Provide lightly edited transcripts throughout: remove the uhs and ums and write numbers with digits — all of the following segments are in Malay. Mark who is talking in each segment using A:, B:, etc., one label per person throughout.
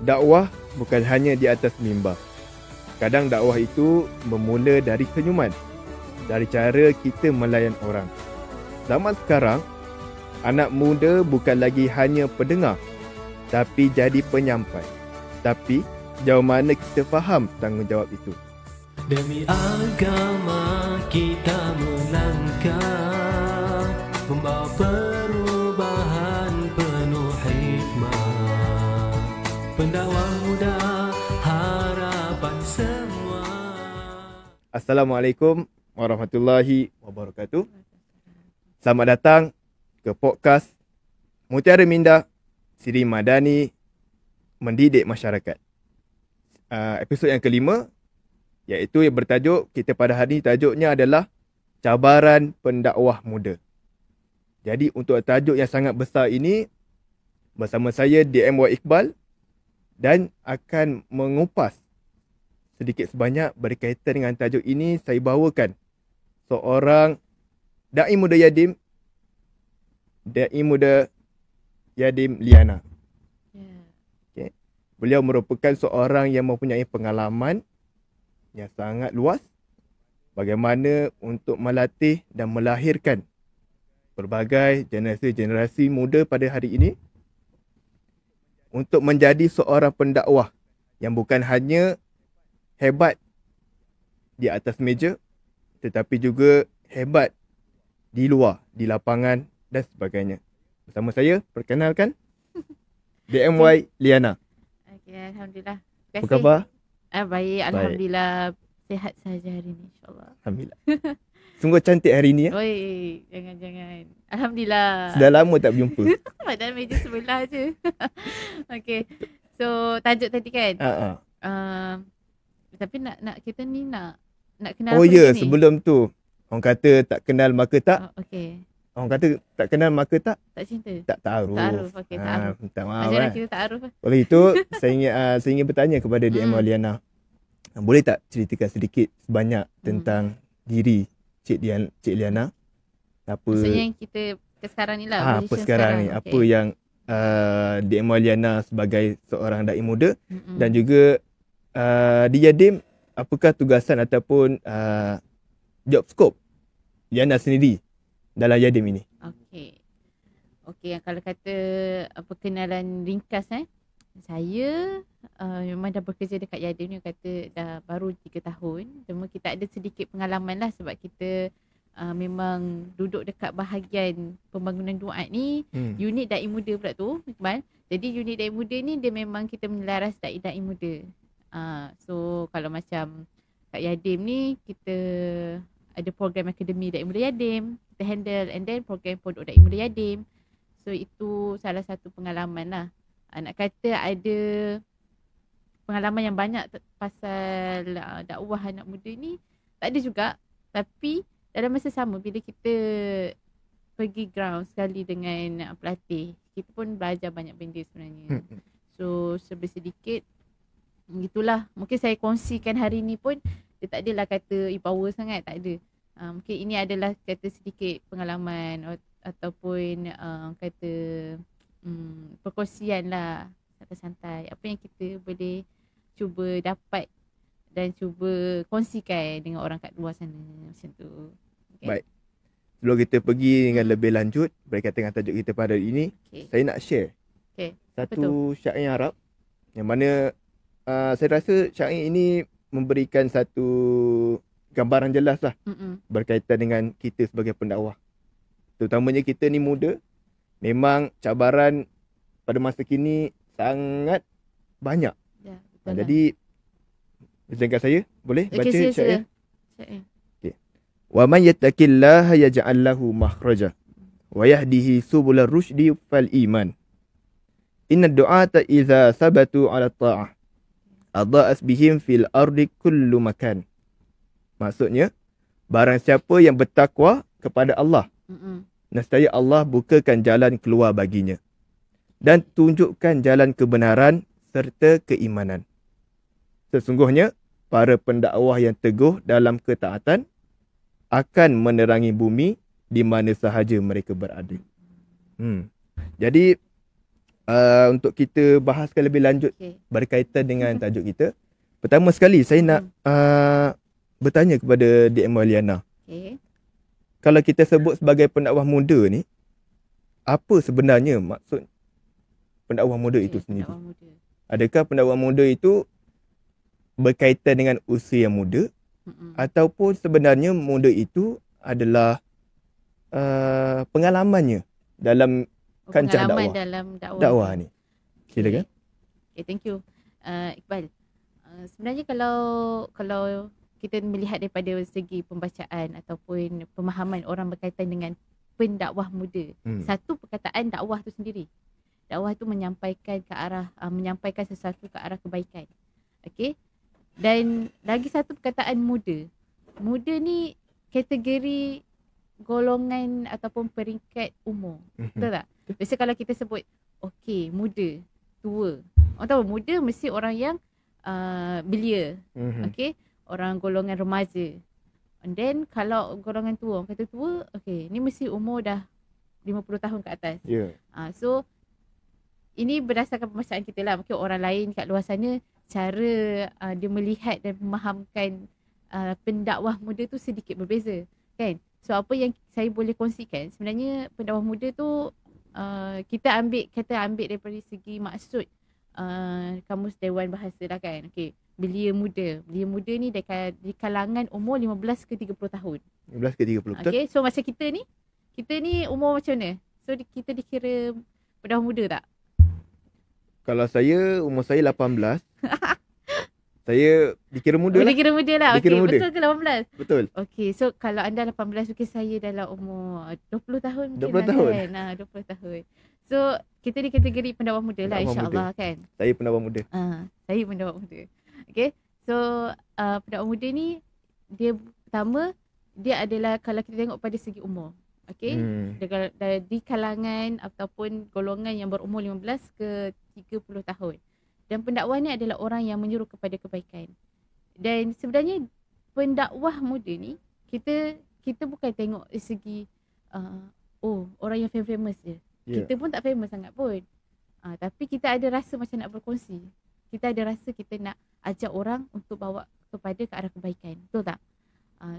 A: Dakwah bukan hanya di atas mimbar. Kadang dakwah itu bermula dari senyuman, dari cara kita melayan orang. Zaman sekarang, anak muda bukan lagi hanya pendengar, tapi jadi penyampai. Tapi, jauh mana kita faham tanggungjawab itu?
B: Demi agama kita melangkah, membawa perubahan penuh hikmah. Pendakwah muda, harapan semua.
A: Assalamualaikum warahmatullahi wabarakatuh. Selamat datang ke podcast Mutiara Minda Siri Madani Mendidik Masyarakat. Episod yang kelima, iaitu yang bertajuk, kita pada hari ini tajuknya adalah Cabaran Pendakwah Muda. Jadi untuk tajuk yang sangat besar ini, bersama saya DMY Iqbal, dan akan mengupas sedikit sebanyak berkaitan dengan tajuk ini. Saya bawakan seorang Da'i Muda Yadim, Da'i Muda Yadim Liana. Okay. Beliau merupakan seorang yang mempunyai pengalaman yang sangat luas bagaimana untuk melatih dan melahirkan berbagai generasi-generasi muda pada hari ini untuk menjadi seorang pendakwah yang bukan hanya hebat di atas meja tetapi juga hebat di luar, di lapangan dan sebagainya. Bersama saya, perkenalkan DMY Liana.
C: Okay, Alhamdulillah. Terima kasih.
A: Apa khabar?
C: Baik, Alhamdulillah. Sihat saja hari ni, insyaAllah.
A: Alhamdulillah. Sungguh cantik hari ni ya.
C: Oi, jangan. Alhamdulillah.
A: Sudah lama tak berjumpa.
C: Padahal meja sebelah je. Okay. So, tajuk tadi kan? Tapi nak kita ni nak kenal
A: oh ya,
C: ni?
A: sebelum tu orang kata tak kenal maka tak.
C: Okay.
A: Orang kata tak kenal maka tak.
C: Tak cinta?
A: Tak ta'aruf.
C: Ta'aruf, okay, ta'aruf.
A: Minta maaf.
C: Ajaran kita ta'aruf lah.
A: Oleh itu, saya ingin bertanya kepada DM Liana. Boleh tak ceritakan sedikit sebanyak tentang diri Cik Liana? Apa
C: maksudnya yang kita sekarang ni lah.
A: apa sekarang ni? Okay. Apa yang DM Liana sebagai seorang da'i muda dan juga di Yadim, apakah tugasan ataupun job scope Liana sendiri dalam Yadim ini?
C: Okey, kalau kata perkenalan ringkas saya memang dah bekerja dekat Yadim ni, kata dah baru 3 tahun. Cuma kita ada sedikit pengalaman lah sebab kita memang duduk dekat bahagian pembangunan duat ni, unit da'i muda pula tu, Iqbal. Jadi unit da'i muda ni dia memang kita menyelaras da'i muda. So kalau macam kat Yadim ni, kita ada program akademi Da'i Muda Yadim kita handle, and then program pondok Da'i Muda Yadim. So itu salah satu pengalaman lah. Nak kata ada pengalaman yang banyak pasal dakwah anak muda ni, tak ada juga. Tapi dalam masa sama, bila kita pergi ground sekali dengan pelatih, kita pun belajar banyak benda sebenarnya. So sedikit gitulah. Mungkin saya kongsikan hari ni pun, dia tak adalah kata power sangat, tak ada. Mungkin ini adalah kata sedikit pengalaman ataupun kata perkongsian lah, santai-santai. Apa yang kita boleh cuba dapat dan cuba kongsikan dengan orang kat luar sana, macam tu. Okay?
A: Baik. Sebelum kita pergi dengan lebih lanjut berkaitan dengan tajuk kita pada hari ini, saya nak share satu syair Arab yang mana saya rasa syair ini memberikan satu gambaran jelas lah berkaitan dengan kita sebagai pendakwah. Terutamanya kita ni muda, memang cabaran pada masa kini sangat banyak.
C: Ya,
A: jadi izinkan saya boleh baca syair? Okay. Wa man yattaqillaha yaj'al lahu makhraja wa yahdihi subular rusydi fal iman. Inna du'ata idza sabatu 'ala ta'ah adha'as bihim fil ardi kullu makan. Maksudnya, barang siapa yang bertakwa kepada Allah, nescaya Allah bukakan jalan keluar baginya dan tunjukkan jalan kebenaran serta keimanan. Sesungguhnya, para pendakwah yang teguh dalam ketaatan akan menerangi bumi di mana sahaja mereka berada. Jadi untuk kita bahaskan lebih lanjut
C: Okay.
A: berkaitan dengan tajuk kita. Pertama sekali saya nak bertanya kepada DM Waliana.
C: Okay.
A: Kalau kita sebut sebagai pendakwah muda ni, apa sebenarnya maksud pendakwah muda itu sendiri?
C: Pendakwah muda.
A: Adakah pendakwah muda itu berkaitan dengan usia yang muda, ataupun sebenarnya muda itu adalah pengalamannya dalam kancah
C: Pengalaman
A: dakwah,
C: dalam
A: dakwah ni? Silakan.
C: Okay, thank you. Iqbal. Sebenarnya kalau kita melihat daripada segi pembacaan ataupun pemahaman orang berkaitan dengan pendakwah muda. Satu perkataan dakwah tu sendiri. Dakwah tu menyampaikan ke arah menyampaikan sesuatu ke arah kebaikan. Okey. Dan lagi satu perkataan muda. Muda ni kategori golongan ataupun peringkat umur. Betul tak? Biasa kalau kita sebut okey, muda, tua. Orang tahu muda mesti orang yang belia. Okey, orang golongan remaja. And then kalau golongan tua, orang kata tua, okey, ni mesti umur dah 50 tahun ke atas.
A: Ya.
C: So ini berdasarkan pembacaan kita lah. Mungkin orang lain kat luar sana cara dia melihat dan memahamkan pendakwah muda tu sedikit berbeza, kan? So apa yang saya boleh kongsikan, sebenarnya pendakwah muda tu kita ambil daripada segi maksud kamus Dewan Bahasa lah, kan. Okey, belia muda. Belia muda ni di kalangan umur 15 ke 30 tahun.
A: 15 ke 30, betul?
C: Okey, so macam kita ni umur macam mana? So kita dikira pendakwah muda tak?
A: Kalau umur saya 18. Saya dikira muda lah.
C: Dikira muda lah.
A: Dikira
C: Okey,
A: muda.
C: betul ke 18?
A: Betul.
C: Okey, so kalau anda 18, mungkin saya dalam umur 20 tahun mungkin
A: 20
C: lah,
A: tahun.
C: kan. 20 tahun. So kita di kategori pendakwah muda lah,
A: Pendakwah
C: insya-Allah, kan.
A: Saya pendakwah muda.
C: Saya pendakwah muda. Okey. So pendakwah muda ni dia pertama dia adalah kalau kita tengok pada segi umur. Okey. Di kalangan ataupun golongan yang berumur 15 ke 30 tahun. Dan pendakwah ni adalah orang yang menyuruh kepada kebaikan. Dan sebenarnya pendakwah muda ni kita bukan tengok dari segi orang yang famous je.
A: Yeah.
C: Kita pun tak famous sangat pun. Tapi kita ada rasa macam nak berkongsi. Kita ada rasa kita nak ajak orang untuk bawa kepada ke arah kebaikan. Betul tak?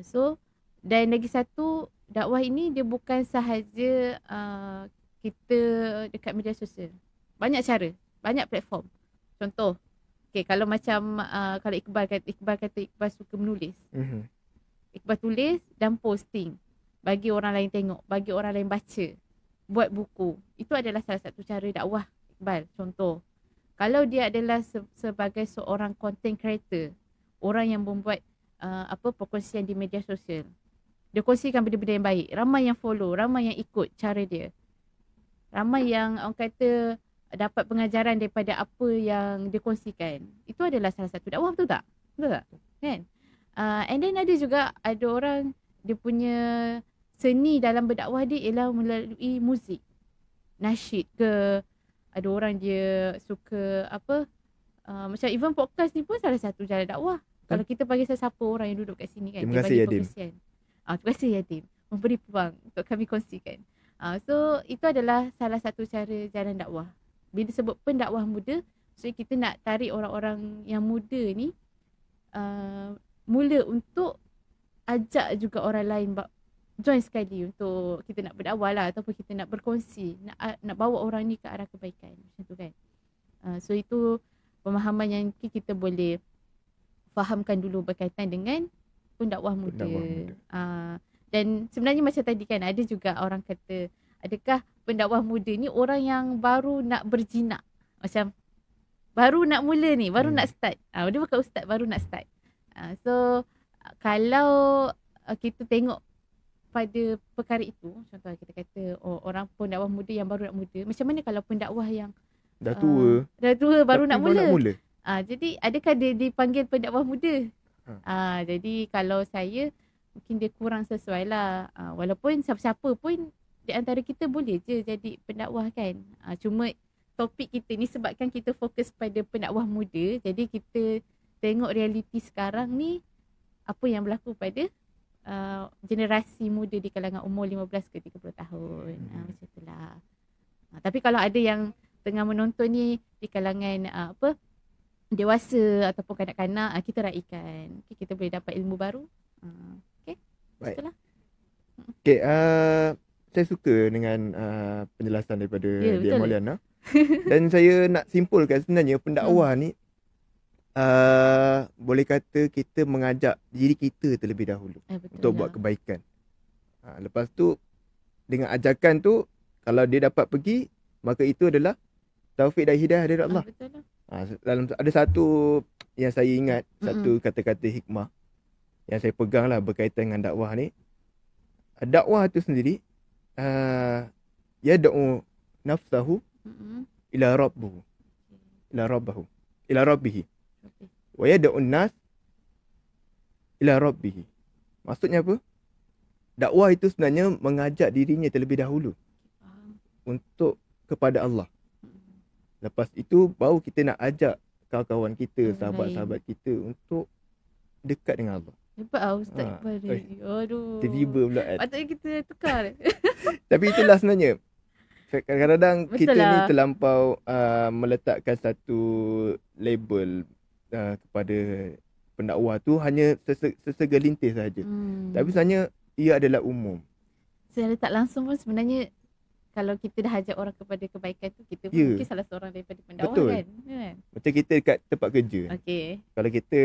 C: So dan lagi satu, dakwah ini dia bukan sahaja kita dekat media sosial. Banyak cara, banyak platform. Contoh, okay, kalau macam kalau Iqbal kata Iqbal suka menulis. Iqbal tulis dan posting. Bagi orang lain tengok, bagi orang lain baca. Buat buku. Itu adalah salah satu cara dakwah Iqbal. Contoh, kalau dia adalah sebagai seorang content creator, orang yang membuat perkongsian di media sosial. Dia kongsikan benda-benda yang baik. Ramai yang follow, ramai yang ikut cara dia. Ramai yang orang kata dapat pengajaran daripada apa yang dia kongsikan. Itu adalah salah satu dakwah, betul tak? Betul tak? Kan? And then ada orang dia punya seni dalam berdakwah dia ialah melalui muzik. Nasyid ke, ada orang dia suka macam even podcast ni pun salah satu jalan dakwah. Kalau kita bagi sesiapa orang yang duduk kat sini, kan,
A: Terima
C: dia
A: kasih,
C: bagi
A: Yadim.
C: perkongsian. Terima kasih, Yadim, memberi peluang untuk kami kongsikan. So itu adalah salah satu cara jalan dakwah. Bila sebut pendakwah muda, so kita nak tarik orang-orang yang muda ni mula untuk ajak juga orang lain join sekali untuk kita nak berdakwah lah, ataupun kita nak berkongsi, nak bawa orang ni ke arah kebaikan, macam tu, kan. So itu pemahaman yang kita boleh fahamkan dulu berkaitan dengan pendakwah muda. Dan sebenarnya macam tadi, kan, ada juga orang kata, adakah pendakwah muda ni orang yang baru nak berjinak, macam baru nak mula ni, baru nak start. Dia bukan ustaz, baru nak start. So kalau kita tengok pada perkara itu, contoh kita kata orang pendakwah muda yang baru nak muda, macam mana kalau pendakwah yang
A: Dah tua
C: baru nak mula?
A: Jadi
C: adakah dia dipanggil pendakwah muda? Jadi kalau saya, mungkin dia kurang sesuai lah. Walaupun siapa-siapa pun di antara kita boleh je jadi pendakwah, kan. Cuma topik kita ni sebabkan kita fokus pada pendakwah muda, jadi kita tengok realiti sekarang ni apa yang berlaku pada generasi muda di kalangan umur 15 ke 30 tahun. Macam itulah. Tapi kalau ada yang tengah menonton ni di kalangan dewasa ataupun kanak-kanak, kita raikan. Okay, kita boleh dapat ilmu baru. Okay.
A: Baik.
C: Itulah.
A: Okay, saya suka dengan penjelasan daripada
C: Ya,
A: Dia
C: betul.
A: Mauliana. Dan saya nak simpulkan sebenarnya pendakwah ni boleh kata kita mengajak diri kita terlebih dahulu
C: Betul
A: untuk
C: lah.
A: buat kebaikan. Lepas tu dengan ajakan tu, kalau dia dapat pergi, maka itu adalah taufik dan hidayah dari Allah.
C: Betul lah.
A: Dalam ada satu yang saya ingat, satu kata-kata hikmah yang saya pegang lah berkaitan dengan dakwah ni. Dakwah tu sendiri yad'u nafsahu ila rabbuhu, ila rabbihi
C: Okay.
A: wa yad'u nas ila rabbihi. Maksudnya apa? Dakwah itu sebenarnya mengajak dirinya terlebih dahulu
C: Faham.
A: untuk kepada Allah. Lepas itu baru kita nak ajak kawan-kawan kita,
C: Orang
A: sahabat-sahabat kita untuk dekat dengan Allah.
C: Hebat Ustaz Iqbal ni. Aduh.
A: Tiba-tiba pula kan.
C: Patutnya kita tukar.
A: Tapi itulah sebenarnya. Kadang-kadang
C: Betul
A: kita ni
C: lah.
A: terlampau meletakkan satu label kepada pendakwah tu hanya sesegelintir saja. Tapi sebenarnya ia adalah umum.
C: Secara tak langsung pun sebenarnya kalau kita dah ajak orang kepada kebaikan tu, kita pun
A: Ya.
C: mungkin salah seorang daripada pendakwah
A: Betul.
C: kan.
A: Macam kita dekat tempat kerja.
C: Okey.
A: Kalau kita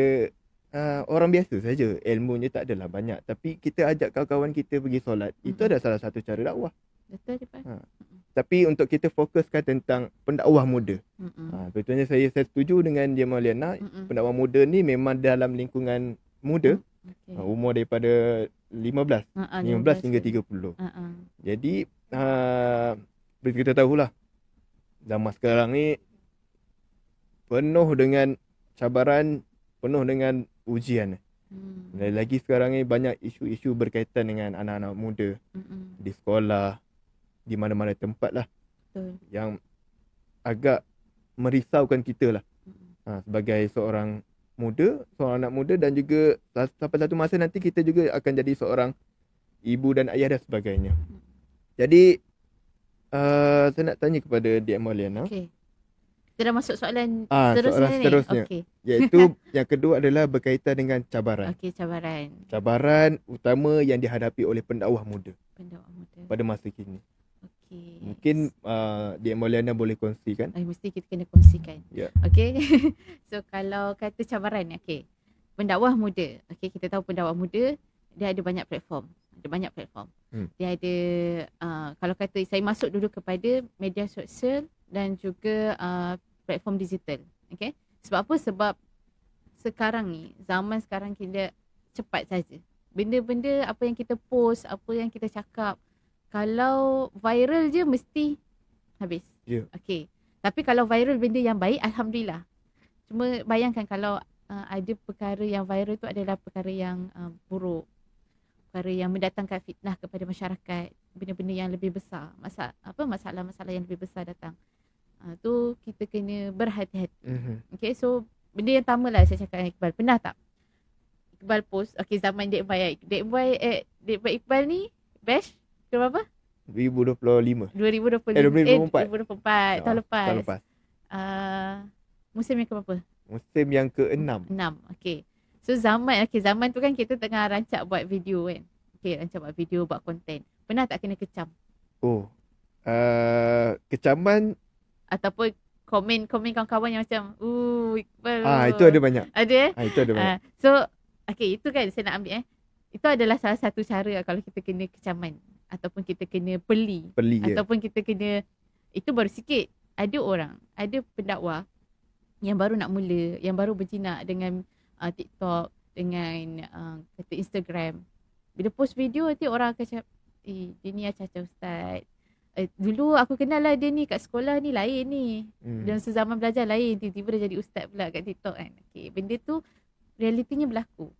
A: orang biasa saja, ilmunya tak adalah banyak, tapi kita ajak kawan-kawan kita pergi solat, itu adalah salah satu cara dakwah.
C: Betul Iqbal.
A: Tapi untuk kita fokuskan tentang pendakwah muda. Betulnya saya setuju dengan Dia Mauliana. Pendakwah muda ni memang dalam lingkungan muda.
C: Okay.
A: Umur daripada 15 hingga 30. Jadi seperti kita tahulah, zaman sekarang ni penuh dengan cabaran, penuh dengan ujian. Lagi sekarang ni banyak isu-isu berkaitan dengan anak-anak muda di sekolah, di mana-mana tempat lah.
C: Betul.
A: Yang agak merisaukan kita lah. Sebagai seorang muda, seorang anak muda, dan juga sampai satu masa nanti kita juga akan jadi seorang ibu dan ayah dan sebagainya. Jadi saya nak tanya kepada Dia Mauliana.
C: Okey. Kita dah masuk soalan
A: soalan
C: ni.
A: seterusnya.
C: Okey.
A: Iaitu yang kedua adalah berkaitan dengan cabaran.
C: Okey, cabaran.
A: Cabaran utama yang dihadapi oleh pendakwah muda
C: Pendakwah muda.
A: pada masa kini.
C: Okey.
A: Mungkin Dia Mauliana boleh kongsikan.
C: Mesti kita kena kongsikan.
A: Ya.
C: Okey. So kalau kata cabaran, okey. Pendakwah muda. Okey, kita tahu pendakwah muda dia ada banyak platform. Dia ada kalau kata saya masuk dulu kepada media sosial dan juga platform digital. Okey. Sebab apa? Sebab sekarang ni, zaman sekarang kita cepat saja. Benda-benda apa yang kita post, apa yang kita cakap, kalau viral je mesti habis.
A: Ya.
C: Okey. Tapi kalau viral benda yang baik, alhamdulillah. Cuma bayangkan kalau ada perkara yang viral tu adalah perkara yang buruk. Perkara yang mendatangkan fitnah kepada masyarakat, benda-benda yang lebih besar. Masalah-masalah yang lebih besar datang. Tu kita kena berhati-hati. Okay, so benda yang pertama lah saya cakap dengan Iqbal. Pernah tak Iqbal post, okay, zaman Dek Boy Iqbal ni batch ke berapa?
A: 2025.
C: 2024 tahun lepas.
A: Tahun lepas.
C: Musim yang ke berapa?
A: Musim yang ke-6.
C: 6. Okay. So zaman tu kan kita tengah rancak buat video kan. Okay, rancak buat video, buat konten. Pernah tak kena kecam?
A: Kecaman.
C: Ataupun komen kawan-kawan yang macam, Iqbal.
A: Itu ada banyak.
C: Ada
A: Itu ada banyak.
C: So, okay, itu kan saya nak ambil Itu adalah salah satu cara kalau kita kena kecaman. Ataupun kita kena peli. Ataupun kita kena, itu baru sikit. Ada orang, ada pendakwah yang baru nak mula, yang baru berjinak dengan TikTok, dengan kata Instagram. Bila post video nanti orang akan cakap, dia ni acah-acah ustaz. Dulu aku kenal lah dia ni kat sekolah ni lain ni. Dan sezaman belajar lain, tiba-tiba dia jadi ustaz pula kat TikTok kan. Okay, benda tu realitinya berlaku.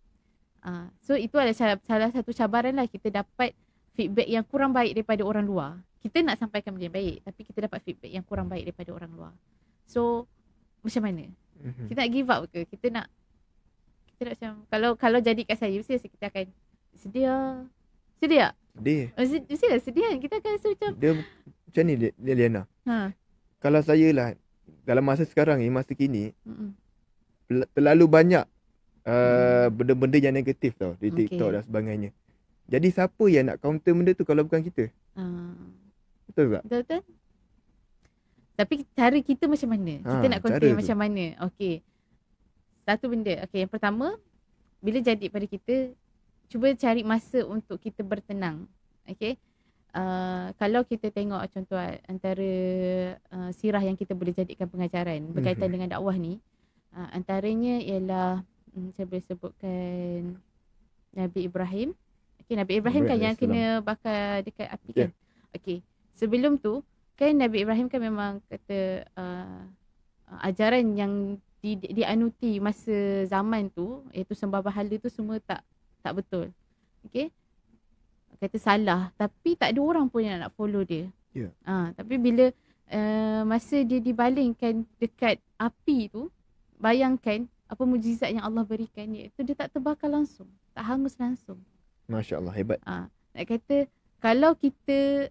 C: So itu adalah salah satu cabaran lah, kita dapat feedback yang kurang baik daripada orang luar. Kita nak sampaikan benda yang baik, tapi kita dapat feedback yang kurang baik daripada orang luar. So macam mana? Kita nak give up ke? Kita nak macam, kalau jadi kat saya, mesti kita akan sedih tak? Mesti sedih kan? Kita akan rasa macam
A: dia macam ni dia Liana. kalau saya lah, dalam masa sekarang ni, masa kini,
C: Mm-mm.
A: terlalu banyak benda-benda yang negatif tau di
C: Okey.
A: TikTok dan sebagainya. Jadi siapa yang nak counter benda tu kalau bukan kita?
C: Ah,
A: Betul tak?
C: betul-betul. Tapi cara kita macam mana? Kita nak
A: cara
C: contain
A: tu.
C: macam mana? Okey. Satu benda. Okey, yang pertama, bila jadi pada kita, cuba cari masa untuk kita bertenang. Okey. Kalau kita tengok contoh antara sirah yang kita boleh jadikan pengajaran berkaitan dengan dakwah ni, antaranya ialah saya boleh sebutkan Nabi Ibrahim. Okey, Nabi Ibrahim kan yang kena bakar dekat api kan. Okey. Sebelum tu kan Nabi Ibrahim kan memang kata ajaran yang dianuti masa zaman tu, iaitu sembah berhala tu semua tak betul. Okey. Kata salah, tapi tak ada orang pun yang nak follow dia.
A: Ya.
C: Tapi bila masa dia dibalingkan dekat api tu, bayangkan apa mukjizat yang Allah berikan, iaitu dia tak terbakar langsung, tak hangus langsung.
A: Masya Allah, hebat.
C: Nak kata kalau kita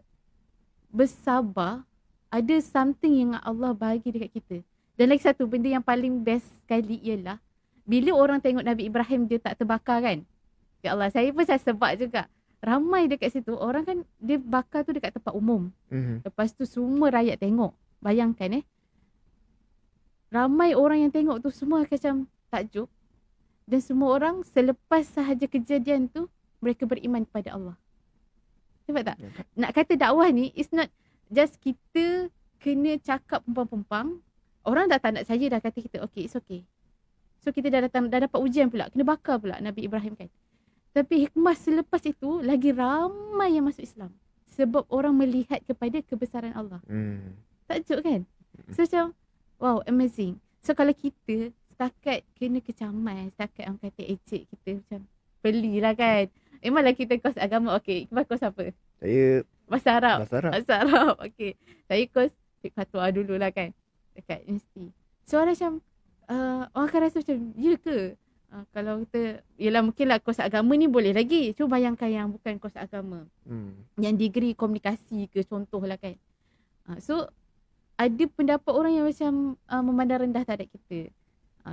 C: bersabar, ada something yang Allah bagi dekat kita. Dan lagi satu benda yang paling best sekali ialah bila orang tengok Nabi Ibrahim dia tak terbakar kan. Ya Allah, saya pun saya sebab juga. Ramai dekat situ, orang kan dia bakar tu dekat tempat umum. Lepas tu semua rakyat tengok. Bayangkan ramai orang yang tengok tu semua macam takjub. Dan semua orang selepas sahaja kejadian tu, mereka beriman kepada Allah. Nampak tak? Nak kata dakwah ni, it's not just kita kena cakap pempang-pempang. Orang dah tak nak saja dah kata kita, okay, it's okay. So kita dah dapat ujian pula, kena bakar pula Nabi Ibrahim kan. Tapi hikmah selepas itu, lagi ramai yang masuk Islam. Sebab orang melihat kepada kebesaran Allah. Takjub kan? So macam, wow, amazing. So kalau kita setakat kena kecaman, setakat orang kata ejek kita macam, belilah kan. Memanglah kita kos agama, okay. Iqbal kos apa?
A: Saya
C: Bahasa Arab.
A: Bahasa
C: Arab, okay. Saya kos fiqh fatwa dululah kan. Dekat universiti. So orang macam, orang akan rasa macam, ya ke? Kalau kita, yelah mungkinlah kos agama ni boleh lagi. Cuba bayangkan yang bukan kos agama. Yang degree komunikasi ke contoh lah kan. So, ada pendapat orang yang macam memandang rendah terhadap kita.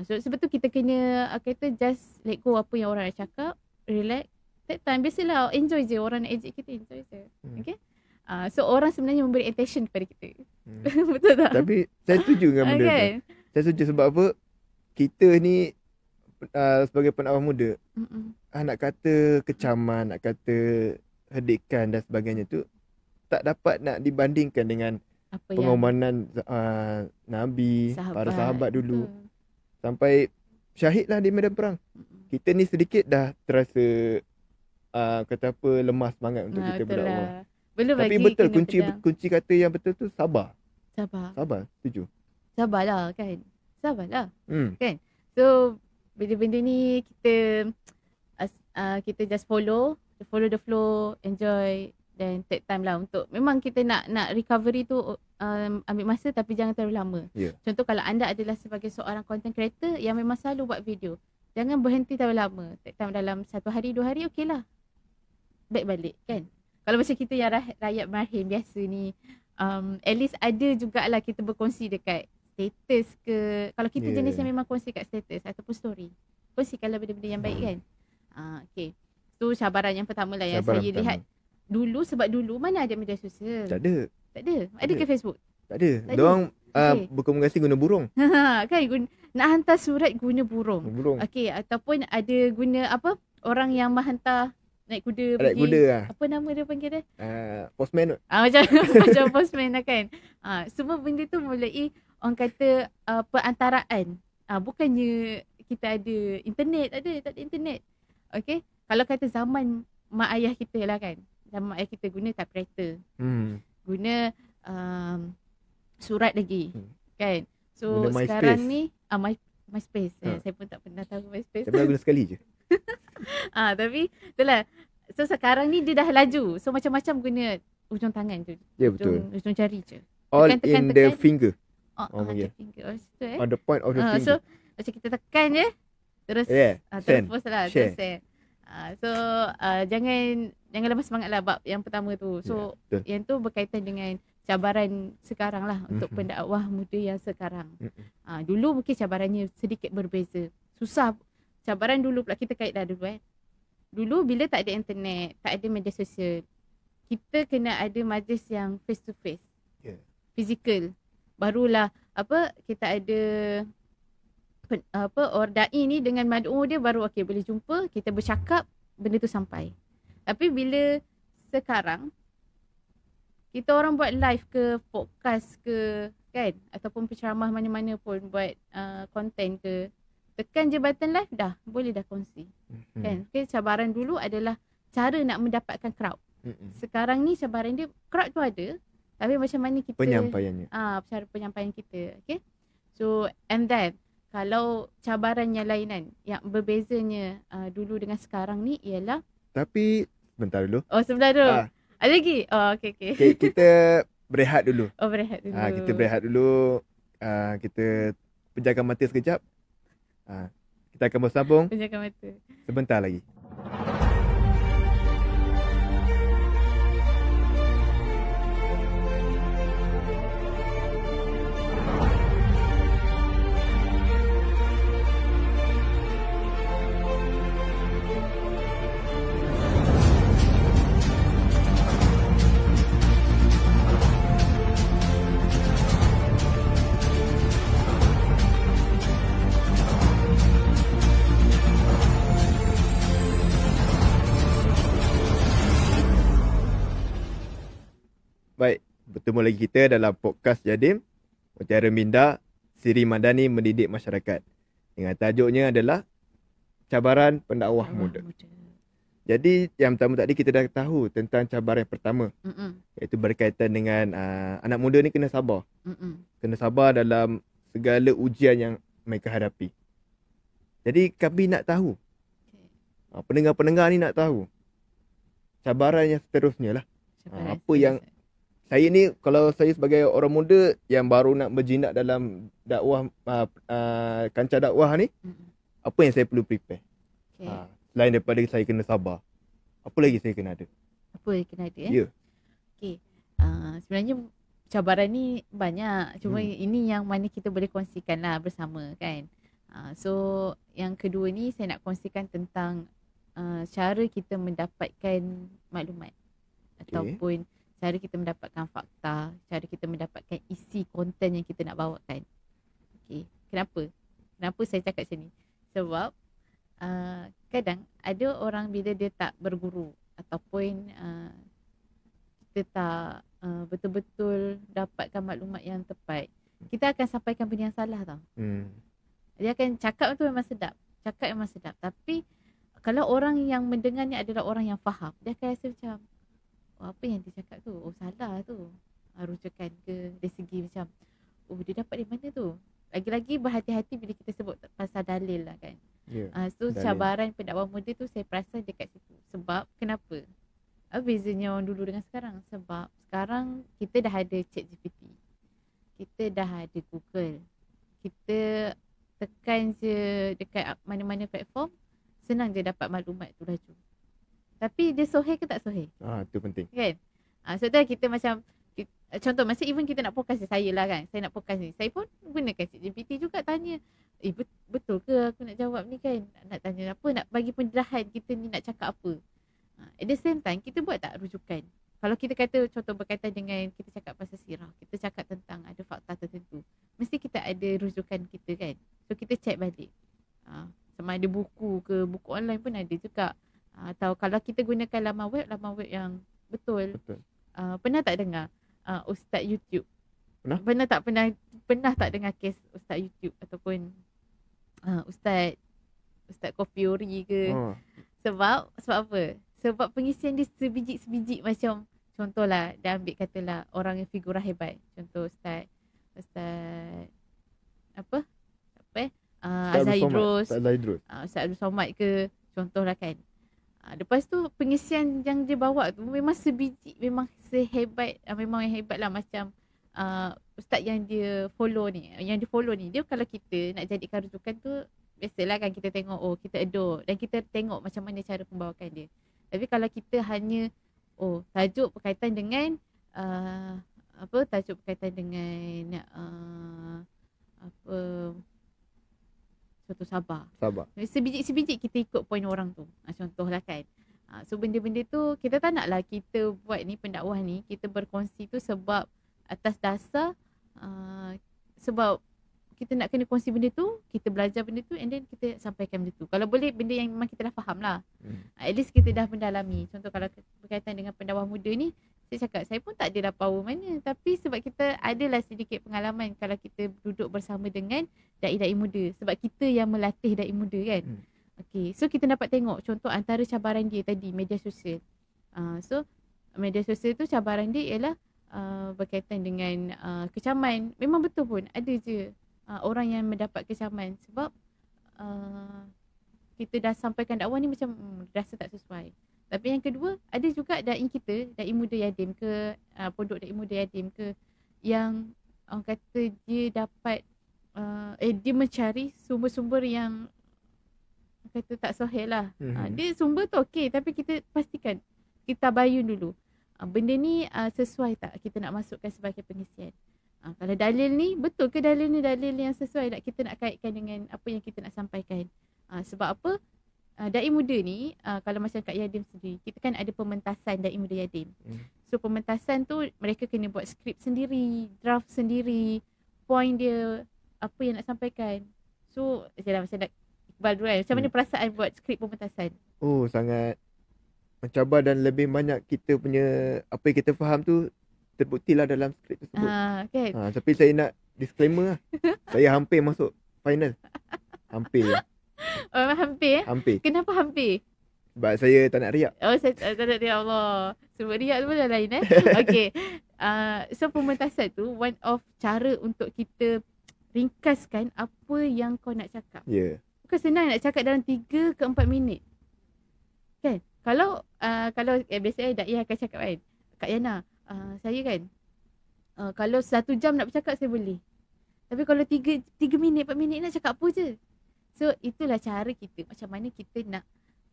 C: So sebab tu kita kena kata just let go apa yang orang nak cakap, relax, take time. Biasalah enjoy je, orang nak ejek kita, enjoy je. Okay. So orang sebenarnya memberi attention kepada kita. Betul tak?
A: Tapi saya setuju dengan benda tu. Saya setuju sebab apa? Kita ni sebagai pendakwah muda, nak kata kecaman, nak kata hedikan dan sebagainya tu tak dapat nak dibandingkan dengan apa pengorbanan Nabi, para sahabat dulu. Sampai syahidlah di medan perang. Kita ni sedikit dah terasa kata apa, lemah semangat untuk kita berdakwah. Tapi betul kunci kata yang betul tu sabar. Sabar, setuju.
C: Sabarlah kan. Sabarlah. Kan? So benda-benda ni kita just follow the flow, enjoy dan take time lah untuk memang kita nak recovery tu ambil masa tapi jangan terlalu lama. Contoh kalau anda adalah sebagai seorang content creator yang memang selalu buat video, jangan berhenti terlalu lama. Take time dalam 1 hari 2 hari okey lah. Baik balik kan. Kalau macam kita yang rakyat marhim biasa ni, at least ada jugalah kita berkongsi dekat status ke. Kalau kita jenis yang memang kongsi kat status ataupun story, kongsikanlah benda-benda yang baik kan. Okay. Tu cabaran yang pertama lah yang saya lihat dulu. Sebab dulu mana ada media sosial. Tak ada. Ada ke Facebook?
A: Tak ada. Diorang berkomunikasi guna burung.
C: Kan nak hantar surat guna burung. Okey, ataupun ada guna apa? Orang yang menghantar naik kuda pergi. Naik kuda lah. Apa nama dia panggil dia?
A: Postman.
C: Macam postman lah kan. Semua benda tu mulai orang kata perantaraan. Bukannya kita ada internet, tak ada internet. Okey. Kalau kata zaman mak ayah kita lah kan. Zaman mak ayah kita guna typewriter. Guna surat lagi. Kan. So guna sekarang ni MySpace. Saya pun tak pernah tahu MySpace.
A: Saya pernah guna sekali je.
C: Tapi itulah. So sekarang ni dia dah laju. So macam-macam guna ujung tangan tu.
A: Ya betul.
C: Ujung jari je.
A: All in the finger.
C: The finger.
A: On the point of the finger.
C: So macam kita tekan je. Terus terus lah. Terus so jangan lemas semangat lah bab yang pertama tu. So yang tu berkaitan dengan cabaran sekarang lah untuk pendakwah muda yang sekarang. Dulu mungkin cabarannya sedikit berbeza. Susah. Cabaran dulu pula kita kait dah dulu Dulu bila tak ada internet, tak ada media sosial, kita kena ada majlis yang face to face. Physical. Barulah kita ada orang dai ni dengan mad'u dia baru okey boleh jumpa, kita bercakap, benda tu sampai. Tapi bila sekarang kita orang buat live ke, podcast ke, kan, ataupun penceramah mana-mana pun buat konten ke, tekan je button live dah boleh dah kongsi. Kan? Okay, cabaran dulu adalah cara nak mendapatkan crowd. Sekarang ni cabaran dia crowd tu ada, tapi macam mana kita
A: penyampaiannya.
C: Cara penyampaian kita. Okay. So and then kalau cabaran yang lainan yang berbezanya dulu dengan sekarang ni ialah,
A: tapi sebentar dulu.
C: Sebentar dulu. Ada lagi? Okay.
A: Kita berehat dulu.
C: Berehat dulu.
A: Kita berehat dulu. Kita pejamkan mata sekejap. Kita akan bersambung.
C: Pejamkan mata.
A: Sebentar lagi. Baik, bertemu lagi kita dalam podcast Jadim, Mutiara Minda, Siri Madani mendidik masyarakat. Dengan tajuknya adalah Cabaran Pendakwah Muda. Jadi yang pertama tadi kita dah tahu tentang cabaran yang pertama. Iaitu berkaitan dengan anak muda ni kena sabar. Kena sabar dalam segala ujian yang mereka hadapi. Jadi kami nak tahu, pendengar-pendengar ni nak tahu cabaran yang seterusnya lah. Apa yang saya ni, kalau saya sebagai orang muda yang baru nak berjinak dalam dakwah, kancah dakwah ni, apa yang saya perlu prepare? Selain daripada saya kena sabar, apa lagi saya kena ada?
C: Apa yang kena ada?
A: Ya.
C: Okay. Sebenarnya cabaran ni banyak. Cuma ini yang mana kita boleh kongsikan lah bersama, kan. So yang kedua ni saya nak kongsikan tentang cara kita mendapatkan maklumat. Ataupun cara kita mendapatkan fakta, cara kita mendapatkan isi konten yang kita nak bawakan. Okay. Kenapa saya cakap macam ni? Sebab kadang ada orang bila dia tak berguru ataupun kita tak betul-betul dapatkan maklumat yang tepat, kita akan sampaikan benda yang salah tau. Dia akan cakap tu memang sedap. Tapi kalau orang yang mendengar ni adalah orang yang faham, dia akan rasa macam, apa yang dia cakap tu? Salah tu. Rujukan ke dari segi macam, dia dapat dari mana tu? Lagi-lagi berhati-hati bila kita sebut pasal dalil lah, kan. So dalil. Cabaran pendakwah muda tu saya perasan dekat situ. Sebab kenapa? Bezanya orang dulu dengan sekarang. Sebab sekarang kita dah ada ChatGPT, kita dah ada Google, kita tekan je dekat mana-mana platform, senang je dapat maklumat tu laju. Tapi dia soheh ke tak soheh?
A: Itu penting.
C: Kan? Sebab kita macam, contoh masa even kita nak podcast saya lah, kan. Saya nak podcast ni, saya pun gunakan ChatGPT juga tanya, betul ke aku nak jawab ni, kan? Nak tanya apa, nak bagi pendarahan kita ni nak cakap apa. At the same time, kita buat tak rujukan? Kalau kita kata contoh berkaitan dengan kita cakap pasal sirah, kita cakap tentang ada fakta tertentu, mesti kita ada rujukan kita, kan? So kita check balik. Sama ada buku ke, buku online pun ada juga. Atau kalau kita gunakan laman web yang betul. Pernah tak dengar Ustaz YouTube? Pernah tak dengar kes Ustaz YouTube ataupun Ustaz Kopiori ke? Sebab apa? Sebab pengisian dia sebiji-sebiji, macam contohlah dia ambil katalah orang yang figurah hebat. Contoh Ustaz Azhar Idrus, Ustaz Abdul Somad ke, contohlah, kan. Lepas tu pengisian yang dia bawa tu memang sebiji, memang sehebat, memang yang hebat lah. Macam ustaz yang dia follow ni, dia kalau kita nak jadikan rujukan tu, biasalah kan kita tengok, kita adore dan kita tengok macam mana cara pembawakan dia. Tapi kalau kita hanya tajuk berkaitan dengan tajuk berkaitan dengan apa suatu sabar. Sebiji kita ikut poin orang tu. Contohlah kan. So benda-benda tu kita tak naklah kita buat ni pendakwah ni, kita berkongsi tu sebab atas dasar sebab kita nak kena kongsi benda tu, kita belajar benda tu and then kita sampaikan benda tu. Kalau boleh benda yang memang kita dah faham lah. At least kita dah mendalami. Contoh kalau berkaitan dengan pendakwah muda ni, saya cakap saya pun tak adalah power mana. Tapi sebab kita adalah sedikit pengalaman kalau kita duduk bersama dengan dai-dai muda. Sebab kita yang melatih dai muda kan. Okay, so kita dapat tengok contoh antara cabaran dia tadi, media sosial. So media sosial tu cabaran dia ialah berkaitan dengan kecaman. Memang betul pun ada je orang yang mendapat kecaman sebab kita dah sampaikan dakwah ni macam rasa tak sesuai. Tapi yang kedua, ada juga dai kita, dai muda Yadim ke, pondok dai muda Yadim ke, yang orang kata dia dapat dia mencari sumber-sumber yang kata tak sahih lah. Dia sumber tu okey, tapi kita pastikan kita tabayun dulu. Benda ni sesuai tak kita nak masukkan sebagai pengisian. Kalau dalil ni, betul ke dalil ni dalil yang sesuai tak kita nak kaitkan dengan apa yang kita nak sampaikan. Sebab apa? Dai muda ni, kalau macam kat Yadim sendiri, kita kan ada pementasan dai muda Yadim. So pementasan tu mereka kena buat skrip sendiri, draft sendiri, point dia, apa yang nak sampaikan. So macam nak Iqbal dulu kan, macam mana perasaan buat skrip pementasan?
A: Oh, sangat mencabar dan lebih banyak kita punya apa yang kita faham tu terbuktilah dalam skrip tersebut.
C: Kan?
A: Tapi saya nak disclaimer lah. Saya hampir masuk final. Hampir.
C: Hampir?
A: Hampir.
C: Kenapa hampir?
A: Sebab saya tak nak riak.
C: Oh, saya tak nak riak, Allah. Sebab riak tu pun dah lain Okay. So pementasan tu one of cara untuk kita ringkaskan apa yang kau nak cakap.
A: Ya.
C: Bukan senang nak cakap dalam 3 ke 4 minit. Kan? Kalau biasanya dai akan cakap kan, Kak Yana, saya kan kalau 1 jam nak bercakap saya boleh. Tapi kalau 3 minit 4 minit nak cakap apa je. So itulah cara kita, macam mana kita nak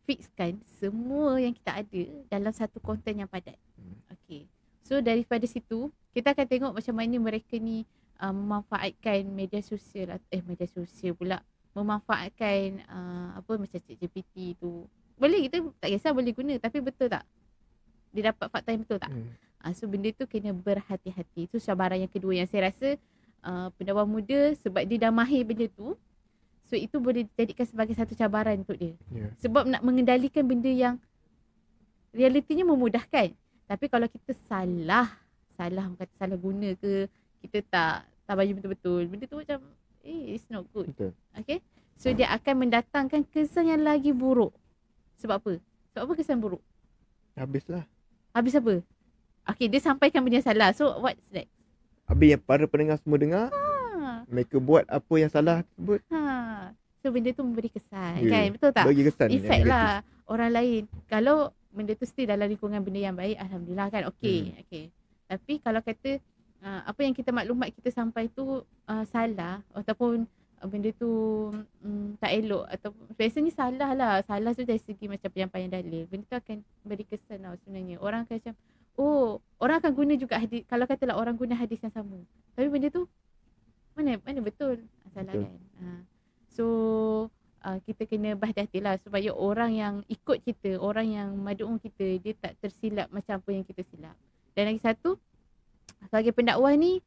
C: fixkan semua yang kita ada dalam satu konten yang padat. Okay. So daripada situ kita akan tengok macam mana mereka ni memanfaatkan media sosial pula, memanfaatkan macam ChatGPT tu. Boleh, kita tak kisah boleh guna, tapi betul tak dia dapat fakta yang betul tak? So benda tu kena berhati-hati. Itu cabaran yang kedua yang saya rasa pendakwah muda sebab dia dah mahir benda tu, so itu boleh dijadikan sebagai satu cabaran untuk dia. Sebab nak mengendalikan benda yang realitinya memudahkan, tapi kalau kita salah guna ke, kita tak baju betul-betul, benda tu macam it's not good. Betul. Okay, so dia akan mendatangkan kesan yang lagi buruk. Sebab apa? Sebab apa kesan buruk? Habis apa? Okay, dia sampaikan benda yang salah. So what's next?
A: Habis yang para pendengar semua dengar, mereka buat apa yang salah tersebut.
C: So benda tu memberi kesan, kan? Betul tak?
A: Bagi kesan.
C: Efek lah orang lain. Kalau benda tu still dalam lingkungan benda yang baik, alhamdulillah kan, okay. Tapi kalau kata apa yang kita maklumat kita sampai tu salah, ataupun benda tu tak elok, atau biasanya salah tu dari segi macam penyampaian dalil, benda tu akan beri kesan sebenarnya. Orang akan macam, orang akan guna juga hadis. Kalau katalah orang guna hadis yang sama, tapi benda tu mana betul, salah kan. So kita kena berhati-hati lah supaya orang yang ikut kita, orang yang madu'un kita, dia tak tersilap macam apa yang kita silap. Dan lagi satu, sebagai pendakwah ni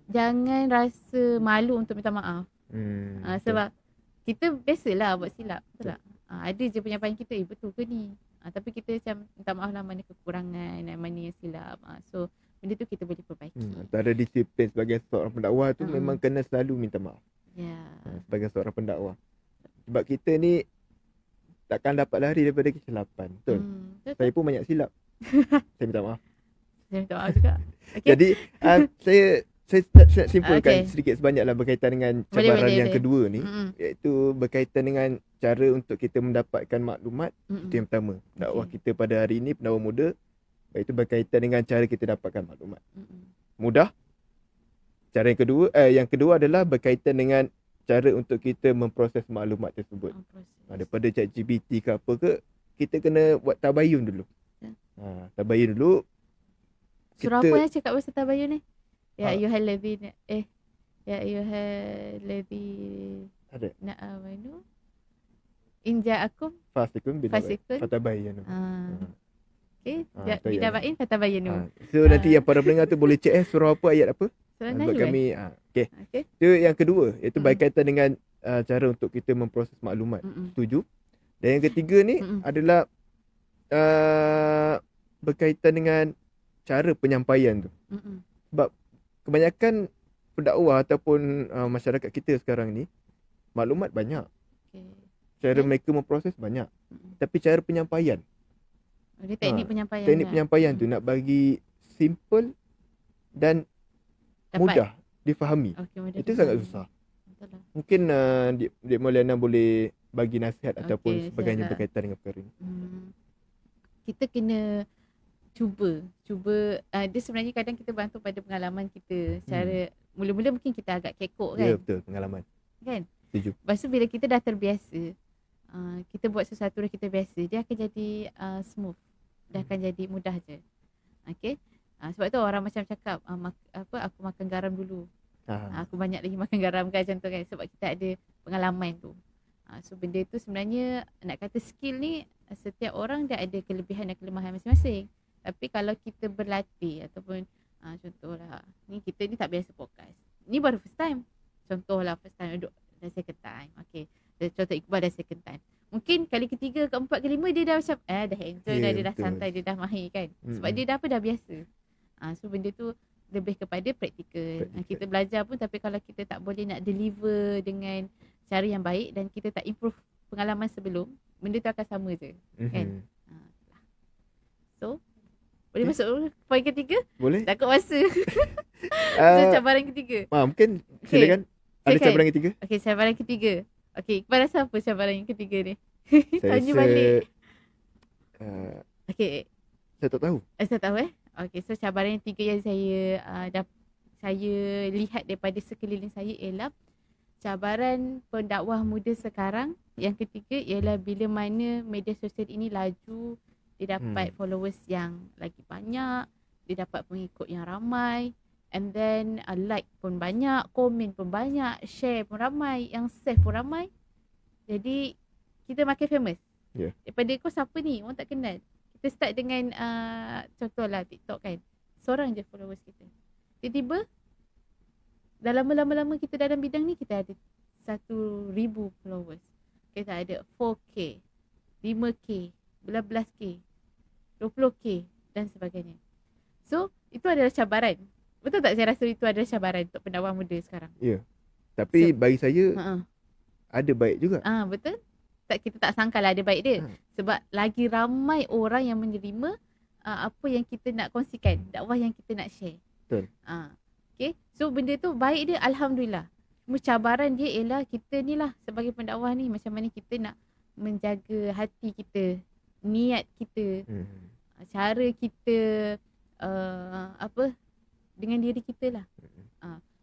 C: jangan rasa malu untuk minta maaf. Sebab kita biasalah buat silap, betul tak? Ada je penyampaian kita, betul ke ni? Tapi kita macam minta maaf lah mana kekurangan, mana yang silap. So benda tu kita boleh perbaiki.
A: Antara disiplin sebagai seorang pendakwah tu memang kena selalu minta maaf. Sebagai seorang pendakwah. Sebab kita ni takkan dapat lari daripada kesilapan. Betul? Saya pun banyak silap. Saya minta maaf.
C: Saya minta maaf juga. Okay.
A: Jadi saya nak simpulkan sedikit sebanyaklah berkaitan dengan cabaran yang kedua ni, iaitu berkaitan dengan cara untuk kita mendapatkan maklumat. Itu yang pertama. Dakwah kita pada hari ini, pendakwah muda, iaitu berkaitan dengan cara kita dapatkan maklumat. Mudah. Cara yang kedua adalah berkaitan dengan cara untuk kita memproses maklumat tersebut. Daripada ChatGPT ke apa ke, kita kena buat tabayun dulu. Tabayun dulu.
C: Surah
A: kita
C: apa yang cakap bahasa tabayun ni? Ya
A: Ah.
C: ayyuhalladzina ya ayyuhalladzi
A: ada
C: na'amanu in ja'akum
A: fasikun bila
C: Fasikun.
A: fatabayyanu.
C: okey
A: tu ayat
C: bidabain fatabayanu.
A: So nanti yang para pendengar tu boleh check surah apa, ayat apa.
C: Surah
A: Buat
C: Najm.
A: kami okey.
C: Okey.
A: Itu yang kedua, iaitu berkaitan dengan cara untuk kita memproses maklumat. Setuju. Dan yang ketiga ni adalah berkaitan dengan cara penyampaian tu. Sebab kebanyakan pendakwah ataupun masyarakat kita sekarang ni maklumat banyak.
C: Okey.
A: Cara mereka memproses banyak. Tapi cara penyampaian,
C: Dia teknik penyampaian.
A: teknik penyampaian tu nak bagi simple dan
C: Dapat.
A: mudah difahami.
C: Okey, mudah
A: Itu
C: difahami.
A: sangat susah.
C: Betul lah.
A: Mungkin Dik Mauliana boleh bagi nasihat
C: Okey,
A: ataupun sebagainya
C: silakan.
A: berkaitan dengan perkara ni.
C: Kita kena cuba dia sebenarnya kadang kita bantu pada pengalaman kita. Cara mula-mula mungkin kita agak kekok kan.
A: Ya, betul, pengalaman.
C: Kan?
A: Setuju.
C: Lepas tu bila kita dah terbiasa, kita buat sesuatu yang kita biasa, dia akan jadi smooth. Dia akan jadi mudah je. Okey. Sebab tu orang macam cakap aku makan garam dulu. Aku banyak lagi makan garam kan, contoh kan, sebab kita ada pengalaman tu. So benda tu sebenarnya nak kata skill ni setiap orang dia ada kelebihan dan kelemahan masing-masing. Tapi kalau kita berlatih ataupun contohlah kita ni tak biasa podcast. Ni baru first time. Contohlah first time duduk dah second time. Okey. Contoh Iqbal dah second time. Mungkin kali ketiga, keempat, kelima dia dah macam dah enjoy dah, dia dah
A: betul.
C: santai, dia dah mahir kan. Sebab dia dah biasa. So benda tu lebih kepada praktikal. Kita belajar pun tapi kalau kita tak boleh nak deliver dengan cara yang baik dan kita tak improve pengalaman sebelum, benda tu akan sama je. Kan? So boleh masuk poin ketiga?
A: Boleh?
C: Takut masa. So cabaran ketiga.
A: Mungkin silakan. Ada cabaran ketiga?
C: Okey, cabaran ketiga. Okey, Iqbal rasa apa cabaran yang ketiga ni?
A: Saya
C: Tanya
A: rasa
C: balik. Okey,
A: saya tak tahu.
C: saya tahu Okey, so cabaran yang tiga yang saya lihat daripada sekeliling saya ialah cabaran pendakwah muda sekarang. Yang ketiga ialah bila mana media sosial ini laju, dia dapat followers yang lagi banyak, dia dapat pengikut yang ramai, and then like pun banyak, komen pun banyak, share pun ramai, yang save pun ramai. Jadi kita makin famous. Daripada kau siapa ni, orang tak kenal. Kita start dengan contohlah TikTok kan, seorang je followers kita. Tiba-tiba dah lama-lama kita dalam bidang ni, kita ada 1,000 followers. Kita ada 4K, 5K, 11K, 20K dan sebagainya. So itu adalah cabaran. Betul tak saya rasa itu adalah cabaran untuk pendakwah muda sekarang?
A: Ya. Tapi bagi saya ada baik juga.
C: Betul. Kita tak sangka lah ada baik dia. Sebab lagi ramai orang yang menerima apa yang kita nak kongsikan, dakwah yang kita nak share.
A: Betul.
C: Okay. So benda tu baik dia, alhamdulillah. Cuma cabaran dia ialah kita ni lah sebagai pendakwah ni, macam mana kita nak menjaga hati kita, niat kita, cara kita dengan diri kita lah.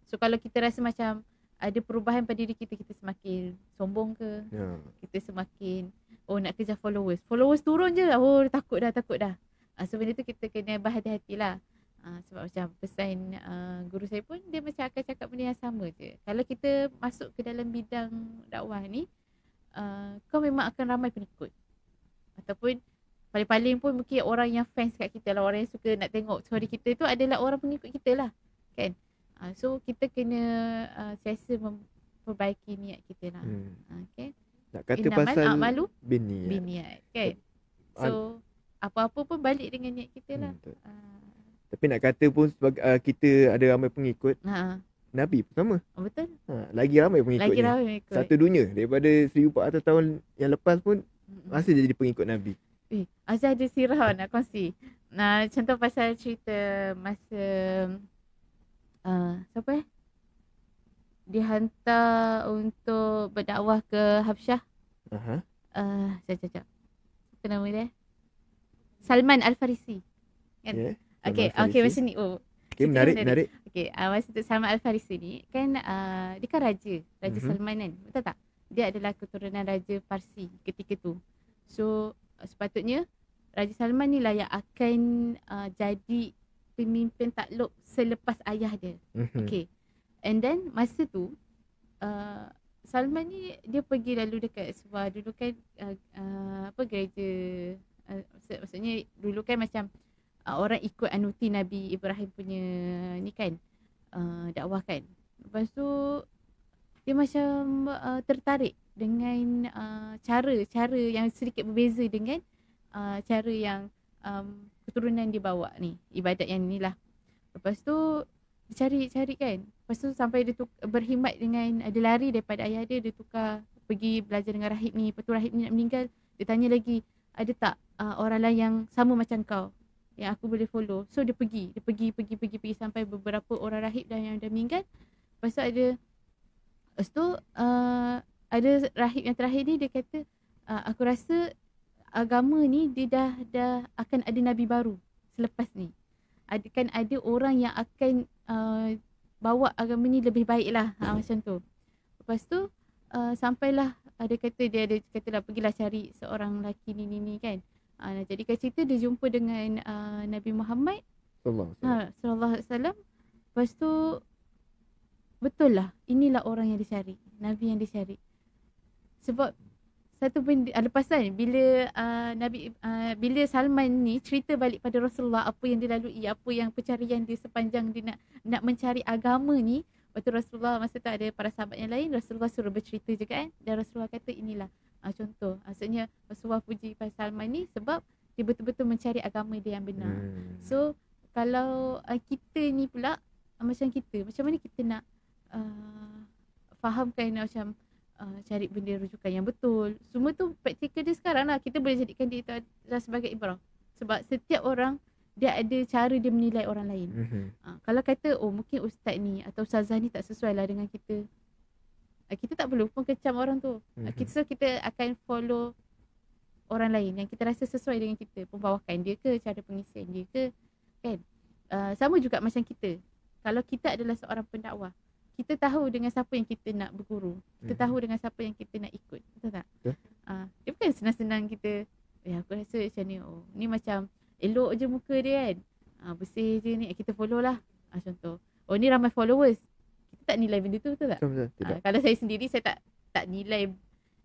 C: So kalau kita rasa macam ada perubahan pada diri kita, kita semakin sombong ke, kita semakin nak kejar followers turun je, takut dah. So benda tu kita kena berhati-hati lah. Sebab macam pesan guru saya pun, dia macam akan cakap benda yang sama je. Kalau kita masuk ke dalam bidang dakwah ni, kau memang akan ramai pengikut. Ataupun paling-paling pun mungkin orang yang fans kat kita lah, orang yang suka nak tengok story kita tu adalah orang pengikut kita lah. Kan? So kita kena sentiasa memperbaiki niat kita lah. Okay?
A: Nak kata
C: Innamal
A: pasal
C: a'malu
A: biniat.
C: biniat. Kan? So apa-apa pun balik dengan niat kita lah.
A: Tapi nak kata pun kita ada ramai pengikut, Nabi pun sama.
C: Betul.
A: Lagi ramai pengikutnya.
C: Lagi ramai pengikut.
A: Satu dunia daripada 1400 tahun yang lepas pun masih jadi pengikut Nabi.
C: Azhar ada sirah nak kongsi. Contoh pasal cerita masa siapa dihantar untuk berdakwah ke Habsyah. Sekejap. Apa nama dia? Salman Al-Farisi. Kan?
A: Yeah.
C: Okey, macam ni.
A: Okey, menarik.
C: Okey, masa tu Salman Al-Farisi ni kan dia kan raja Salman kan. Betul tak? Dia adalah keturunan Raja Parsi ketika tu. So sepatutnya Raja Salman ni lah yang akan jadi pemimpin takluk selepas ayah dia. Okay. And then masa tu Salman ni dia pergi lalu dekat sebuah dulu kan gereja, maksudnya dulu kan macam orang ikut anuti Nabi Ibrahim punya ni kan, dakwah kan. Lepas tu dia macam tertarik dengan cara yang sedikit berbeza dengan cara yang keturunan dia bawa ni, ibadat yang ni lah. Lepas tu dia cari kan. Lepas tu sampai dia berkhidmat dengan, dia lari daripada ayah dia tukar pergi belajar dengan rahib ni. Lepas tu rahib ni nak meninggal, dia tanya lagi, ada tak orang lain yang sama macam kau yang aku boleh follow. So dia pergi sampai beberapa orang rahib yang dah meninggal. Lepas tu ada rahib yang terakhir ni, dia kata aku rasa agama ni dia dah akan ada nabi baru selepas ni. Ada orang yang akan bawa agama ni lebih baik lah, macam tu. Lepas tu sampailah dia katalah pergilah cari seorang lelaki ni kan. Jadikan cerita dia jumpa dengan Nabi Muhammad sallallahu alaihi wasallam. Lepas tu betul lah, inilah orang yang dicari, Nabi yang dicari. Sebab satu benda lepas kan bila bila Salman ni cerita balik pada Rasulullah apa yang dia lalui, apa yang pencarian dia sepanjang dia nak mencari agama ni. Waktu Rasulullah masa tu ada para sahabat yang lain, Rasulullah suruh bercerita juga kan. Dan Rasulullah kata inilah contoh. Maksudnya Rasulullah puji pada Salman ni sebab dia betul-betul mencari agama dia yang benar. So kalau kita ni pula macam mana kita nak fahamkan macam cari benda rujukan yang betul. Semua tu praktikal dia sekarang lah. Kita boleh jadikan dia itu sebagai ibrah. Sebab setiap orang dia ada cara dia menilai orang lain. Kalau kata mungkin ustaz ni atau ustazah ni tak sesuai lah dengan kita, kita tak perlu pun kecam orang tu. Kita akan follow orang lain yang kita rasa sesuai dengan kita, pembawakan dia ke, cara pengisian dia ke, kan. Sama juga macam kita. Kalau kita adalah seorang pendakwah, kita tahu dengan siapa yang kita nak berguru. Kita tahu dengan siapa yang kita nak ikut. Betul tak? Dia bukan senang-senang kita, aku rasa macam ni, ni macam elok je muka dia kan, bersih je ni, kita follow lah. Contoh, ni ramai followers, kita tak nilai benda tu, betul tak? Kalau saya sendiri, saya tak nilai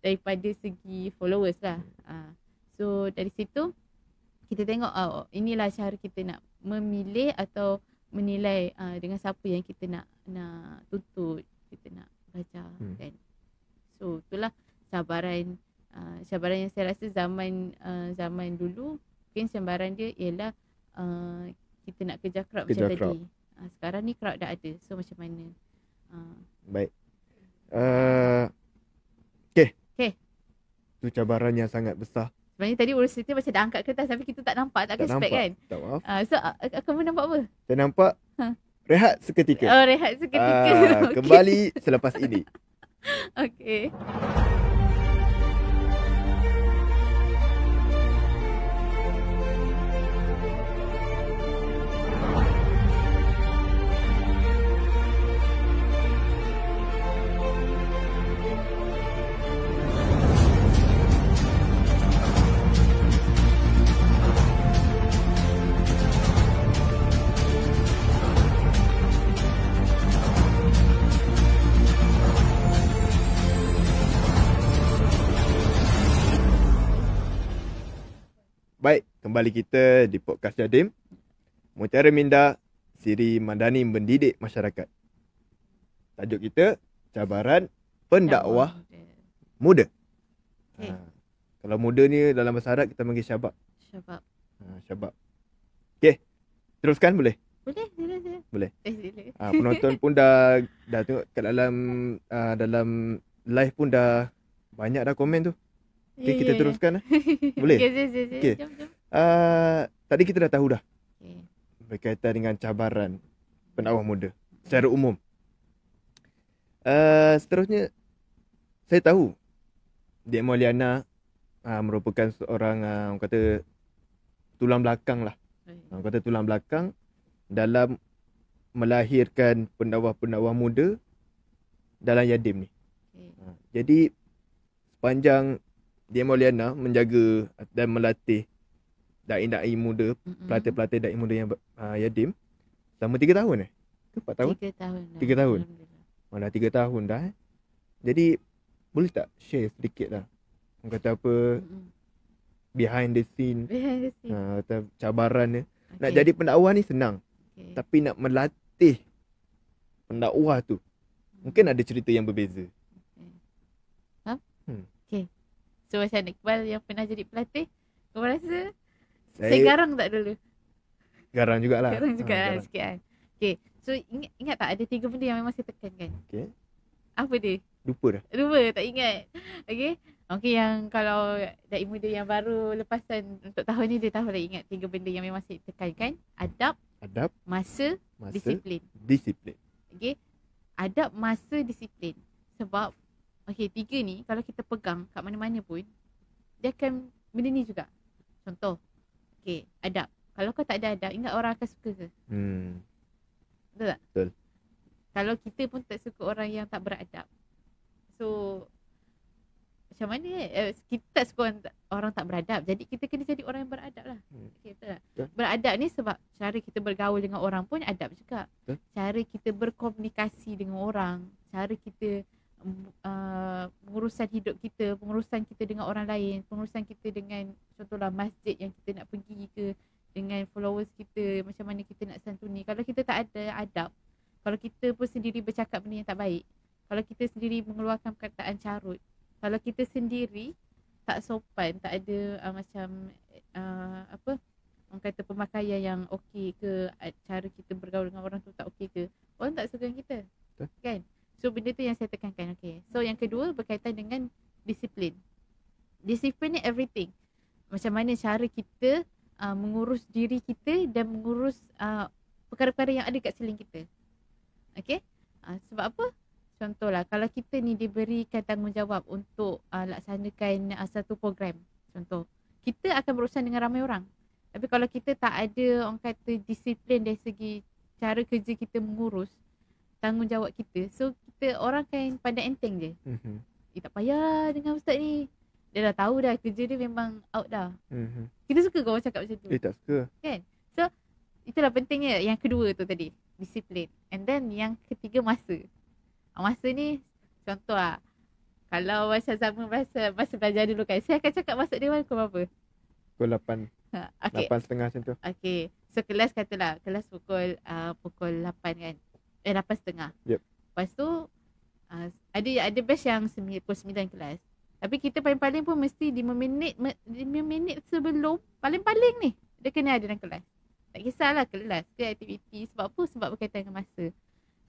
C: daripada segi followers lah. So dari situ kita tengok inilah cara kita nak memilih atau menilai dengan siapa yang kita nak tuntut, kita nak baca kan. So itulah cabaran yang saya rasa zaman dulu mungkin cabaran dia ialah kita nak kejar crowd macam tadi. Sekarang ni crowd dah ada, so macam mana?
A: Baik. Okay. Itu cabaran yang sangat besar.
C: Sebenarnya tadi urus cerita macam dah angkat kertas tapi kita tak nampak, tak expect kan?
A: Tak, maaf.
C: So kamu nampak apa?
A: Saya nampak rehat seketika.
C: Rehat seketika. Okay.
A: Kembali selepas ini.
C: Okay.
A: Baik, kembali kita di podcast Jadim. Mutiara Minda, Siri Madani mendidik masyarakat. Tajuk kita, cabaran pendakwah muda.
C: Okay.
A: Kalau muda ni dalam bahasa Arab kita panggil syabab. Syabab. Okay, teruskan boleh?
C: Boleh, sila.
A: Boleh.
C: Sila.
A: Penonton pun dah tengok kat dalam live pun dah banyak dah komen tu. Okay, kita teruskan lah. Boleh?
C: Okay. Jom.
A: Tadi kita dah tahu dah. Berkaitan dengan cabaran pendakwah muda secara umum. Seterusnya, saya tahu Dek Mauliana merupakan seorang orang kata tulang belakang lah. Orang kata tulang belakang dalam melahirkan pendakwah-pendakwah muda dalam Yadim ni. Jadi sepanjang Dek Mauliana menjaga dan melatih dai-dai muda,
C: Mm-mm.
A: pelatih-pelatih dai muda yang yatim selama 3 tahun ke 4 tahun?
C: 3 tahun dah.
A: 3 tahun.
C: Alhamdulillah.
A: Dah 3 tahun dah. Jadi boleh tak share sedikit lah, orang kata apa,
C: Mm-mm.
A: behind the scene,
C: Behind the scene.
A: kata cabaran dia. Nak
C: Okay.
A: jadi pendakwah ni senang,
C: Okay.
A: tapi nak melatih pendakwah tu mungkin ada cerita yang berbeza.
C: So macam mana Iqbal yang pernah jadi pelatih, kau rasa saya
A: Saya
C: garang tak dulu?
A: garang jugalah.
C: Garang juga lah
A: garang.
C: sikit kan. Okay, so ingat tak ada 3 benda yang memang saya tekankan?
A: Okay.
C: Apa dia?
A: Lupa dah.
C: Lupa, tak ingat. Okay. Okay, yang kalau dai muda yang baru lepasan untuk tahun ni, dia tahu dah ingat 3 benda yang memang saya tekankan. Adab,
A: Adab,
C: masa,
A: masa,
C: disiplin.
A: disiplin.
C: Okay. Adab, masa, disiplin. Sebab okay, 3 ni kalau kita pegang kat mana-mana pun, dia akan benda ni juga. Contoh, okay, adab. Kalau kau tak ada adab, ingat orang akan suka ke? Betul tak?
A: Betul.
C: Kalau kita pun tak suka orang yang tak beradab. So macam mana kita tak suka orang tak beradab. Jadi kita kena jadi orang yang beradab lah. Okay, betul tak?
A: Betul.
C: Beradab ni sebab cara kita bergaul dengan orang pun adab juga.
A: Betul.
C: Cara kita berkomunikasi dengan orang, cara kita pengurusan hidup kita, pengurusan kita dengan orang lain, pengurusan kita dengan contohlah masjid yang kita nak pergi ke, dengan followers kita, macam mana kita nak santuni. Kalau kita tak ada adab, kalau kita pun sendiri bercakap benda yang tak baik, kalau kita sendiri mengeluarkan perkataan carut, kalau kita sendiri tak sopan, tak ada macam apa, orang kata pemakaian yang okey ke, cara kita bergaul dengan orang tu tak okey ke, orang tak suka dengan kita.
A: Betul.
C: Kan? So benda tu yang saya tekankan. Okay. So yang kedua berkaitan dengan disiplin. Disiplin ni everything. Macam mana cara kita mengurus diri kita dan mengurus perkara-perkara yang ada kat sekeliling kita. Okay. Sebab apa? Contohlah, kalau kita ni diberikan tanggungjawab untuk laksanakan satu program. Contoh, kita akan berurusan dengan ramai orang. Tapi kalau kita tak ada, orang kata, disiplin dari segi cara kerja kita mengurus tanggungjawab kita, so kita orang kan pandang enteng je. Tak payah dengan ustaz ni, dia dah tahu dah kerja dia memang out dah. Kita suka kau cakap macam tu,
A: Tak suka.
C: kan? So itulah pentingnya yang kedua tu tadi, disiplin. And then yang ketiga, masa. Masa ni contoh kalau macam zaman masa belajar dulu kan, saya akan cakap masuk dia pukul berapa?
A: Pukul 8,
C: Okay.
A: 8.30 macam tu.
C: Okay. So kelas katalah, kelas pukul 8 kan. 8.30.
A: Yep.
C: Lepas tu ada batch yang pukul 9 kelas. Tapi kita paling-paling pun mesti 5 minit sebelum paling-paling ni dia kena ada dalam kelas. Tak kisahlah kelas ke aktiviti. Sebab apa? Sebab berkaitan dengan masa.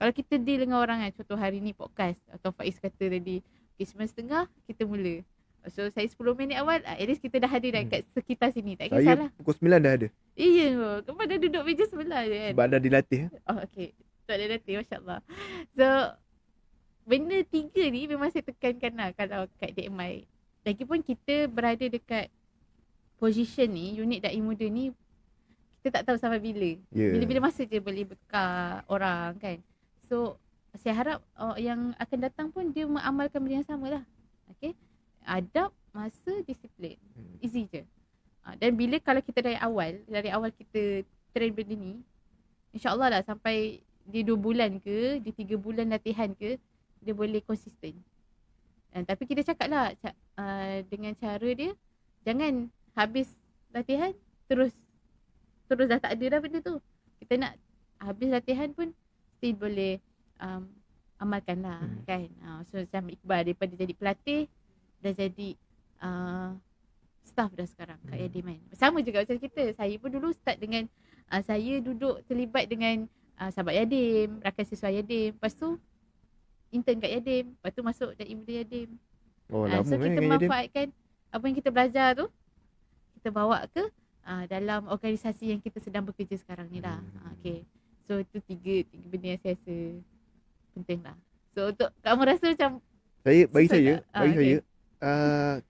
C: Kalau kita deal dengan orang kan, contoh hari ni podcast atau Faiz kata tadi, okay, 9.30 kita mula. So saya 10 minit awal, at least kita dah ada dekat sekitar sini. Tak kisahlah.
A: Saya pukul 9 dah ada.
C: Iya, kau pada duduk meja sebelah je kan.
A: Sebab dah dilatih.
C: Oh, okay. Tak ada latih, Masya Allah. So, benda 3 ni memang saya tekankan lah kalau kat DMI. Lagipun kita berada dekat position ni, unit dai muda ni, kita tak tahu sampai bila.
A: Yeah.
C: Bila-bila masa je boleh bertukar orang kan. So, saya harap yang akan datang pun dia mengamalkan benda yang sama lah. Okay. Adab, masa, disiplin. Easy je. Dan bila kalau kita dari awal kita train benda ni, InsyaAllah lah sampai dia 2 bulan ke, dia 3 bulan latihan ke, dia boleh konsisten. Tapi kita cakap lah dengan cara dia, jangan habis latihan terus dah tak ada dah benda tu. Kita nak habis latihan pun still boleh amalkan lah kan. So macam Iqbal daripada jadi pelatih dah jadi staff dah sekarang kat Yadim kan. Sama juga macam kita. Saya pun dulu start dengan saya duduk terlibat dengan sahabat Yadim, rakan siswa Yadim. Lepas tu intern kat Yadim. Lepas tu masuk dai muda Yadim.
A: Oh, lama
C: So kita
A: dengan Yadim.
C: manfaatkan apa yang kita belajar tu, kita bawa ke dalam organisasi yang kita sedang bekerja sekarang ni lah. Okay. So itu tiga benda yang saya rasa penting lah. So untuk kamu rasa macam
A: Bagi
C: susah
A: saya,
C: tak? Okay.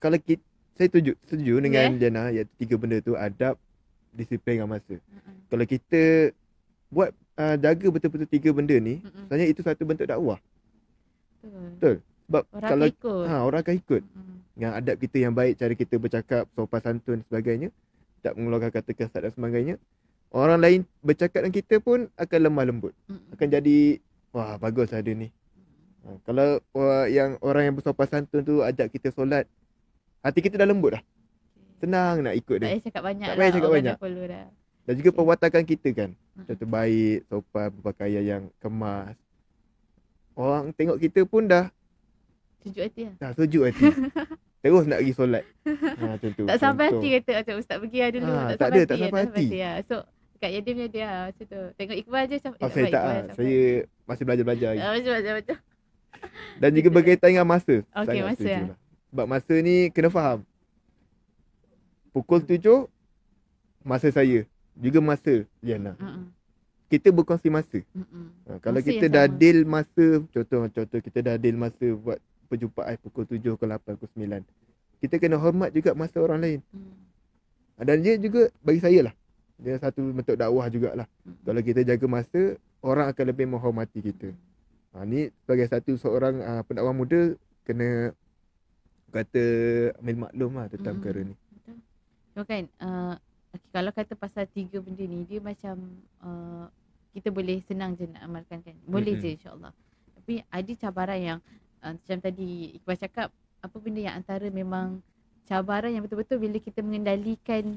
A: kalau saya setuju dengan Jana, iaitu 3 benda tu, adab, disiplin dengan masa. Kalau kita buat jaga betul-betul 3 benda ni, sebenarnya itu satu bentuk dakwah. Betul. Sebab
C: Orang
A: kalau
C: akan ikut.
A: orang akan ikut dengan adab kita yang baik, cara kita bercakap, sopan santun dan sebagainya, tak mengeluarkan kata kasar dan sebagainya, orang lain bercakap dengan kita pun akan lemah lembut. Akan jadi, wah baguslah dia ni. Kalau yang orang yang bersopan santun tu ajak kita solat, hati kita dah lembut dah. Senang nak ikut
C: Tak
A: dia.
C: payah cakap banyak
A: Tak
C: lah.
A: payah cakap
C: orang
A: banyak.
C: dah follow dah.
A: Dan juga perwatakan kita kan. Contoh baik, sopan, berpakaian yang kemas. Orang tengok kita pun dah
C: Sejuk hati lah.
A: sejuk hati. Terus nak pergi solat. Macam tu.
C: Tak sampai
A: Contoh.
C: hati kata macam ustaz pergi lah dulu.
A: Tak ada, tak sampai hati.
C: Lah. So kat Yadim ni dia macam tu. Tengok Iqbal je sampai.
A: Saya tak. Saya masih belajar-belajar lagi.
C: Macam.
A: Dan juga berkaitan dengan masa.
C: Okey,
A: Sangat
C: masa
A: setuju
C: lah.
A: lah. Sebab masa ni kena faham. Pukul 7 masa saya. Juga masa Liana. Kita berkongsi masa. Kalau
C: Masa
A: kita
C: yang
A: dah
C: sama.
A: deal masa, contoh kita dah deal masa buat perjumpaan pukul 7, pukul 8, pukul 9. Kita kena hormat juga masa orang lain. Dan dia juga bagi saya lah, dia satu bentuk dakwah jugalah. Kalau kita jaga masa, orang akan lebih menghormati kita. Ni sebagai seorang pendakwah muda, kena kata ambil maklum lah tentang perkara ni.
C: Betul. So kan, okay, kalau kata pasal 3 benda ni, dia macam kita boleh senang je nak amalkan kan. Boleh je insyaAllah. Tapi ada cabaran yang macam tadi Iqbal cakap, apa benda yang antara memang cabaran yang betul-betul bila kita mengendalikan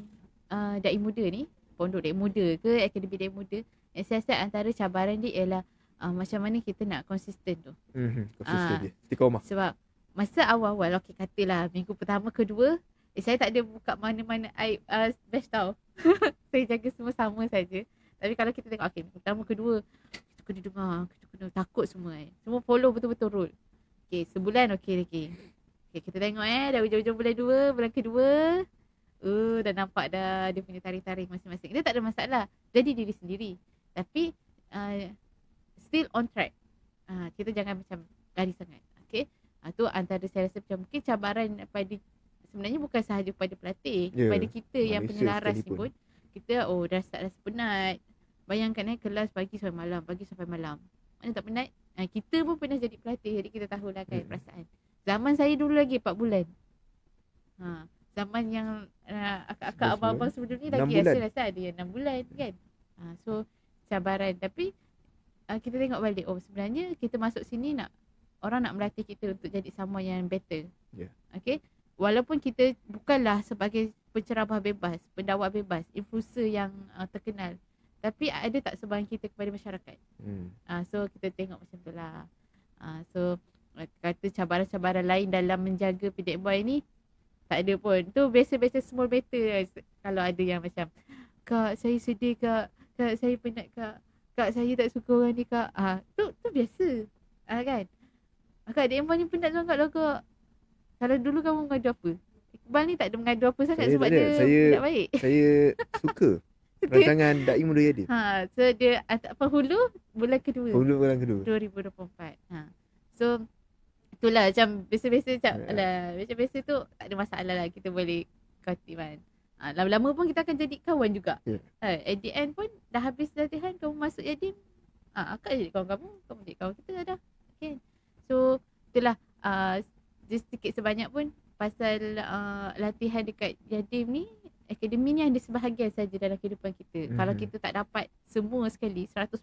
C: da'i muda ni, pondok da'i muda ke, akademi da'i muda, yang saya rasa antara cabaran dia ialah macam mana kita nak konsisten tu.
A: Konsisten dia. Istiqamah.
C: Sebab masa awal-awal, okey katalah minggu pertama, kedua, saya tak ada buka mana-mana aib batch tau. Saya jaga semua sama saja. Tapi kalau kita tengok, okey minggu pertama, kedua, kita kena dengar, kita kena takut semua. Semua follow betul-betul rule. Okey, sebulan okey. Okay, kita tengok dah hujung-hujung bulan 2, bulan kedua, dah nampak dah dia punya tarik-tarik masing-masing. Dia tak ada masalah. Jadi diri sendiri. Tapi still on track. Kita jangan macam lari sangat. Okey. Tu antara saya rasa macam mungkin cabaran pada, sebenarnya bukan sahaja pada pelatih, pada kita yang penyelaras ni pun. Kita dah start rasa penat. Bayangkan kelas pagi sampai malam. Mana tak penat? Kita pun pernah jadi pelatih, jadi kita tahulah kan perasaan. Zaman saya dulu lagi 4 bulan. Zaman yang akak-akak abang-abang sebelum ni lagi rasa ada yang 6 bulan kan. So cabaran, tapi kita tengok balik, sebenarnya kita masuk sini orang nak melatih kita untuk jadi someone yang better. Okay. Walaupun kita bukanlah sebagai penceramah bebas, pendakwah bebas, influencer yang terkenal, tapi ada tak sumbangan kita kepada masyarakat. So kita tengok macam tu lah. So kata cabaran-cabaran lain dalam menjaga PDXY ni tak ada pun. Tu biasa-biasa small matter. Kalau ada yang macam, kak saya sedih kak saya penat kak saya tak suka orang ni kak. Tu biasa. Kan? Kak Iqbal ni penat sangat lah kak. Kalau dulu kamu mengadu apa? Iqbal ni tak ada mengadu apa sangat sebab dia tidak baik.
A: Saya suka rancangan da'i muda Yadim.
C: So dia penghulu bulan kedua. 2024. So itulah macam biasa-biasa macam biasa tu tak ada masalah lah, kita boleh khatib kan. Lama-lama pun kita akan jadi kawan juga. At the end pun dah habis latihan, kamu masuk Yadim, akak jadi kawan kamu jadi kawan kita dah. Okay. So itulah sedikit sebanyak pun pasal latihan dekat Yadim ni, akademi ni ada sebahagian saja dalam kehidupan kita. Kalau kita tak dapat semua sekali 100%,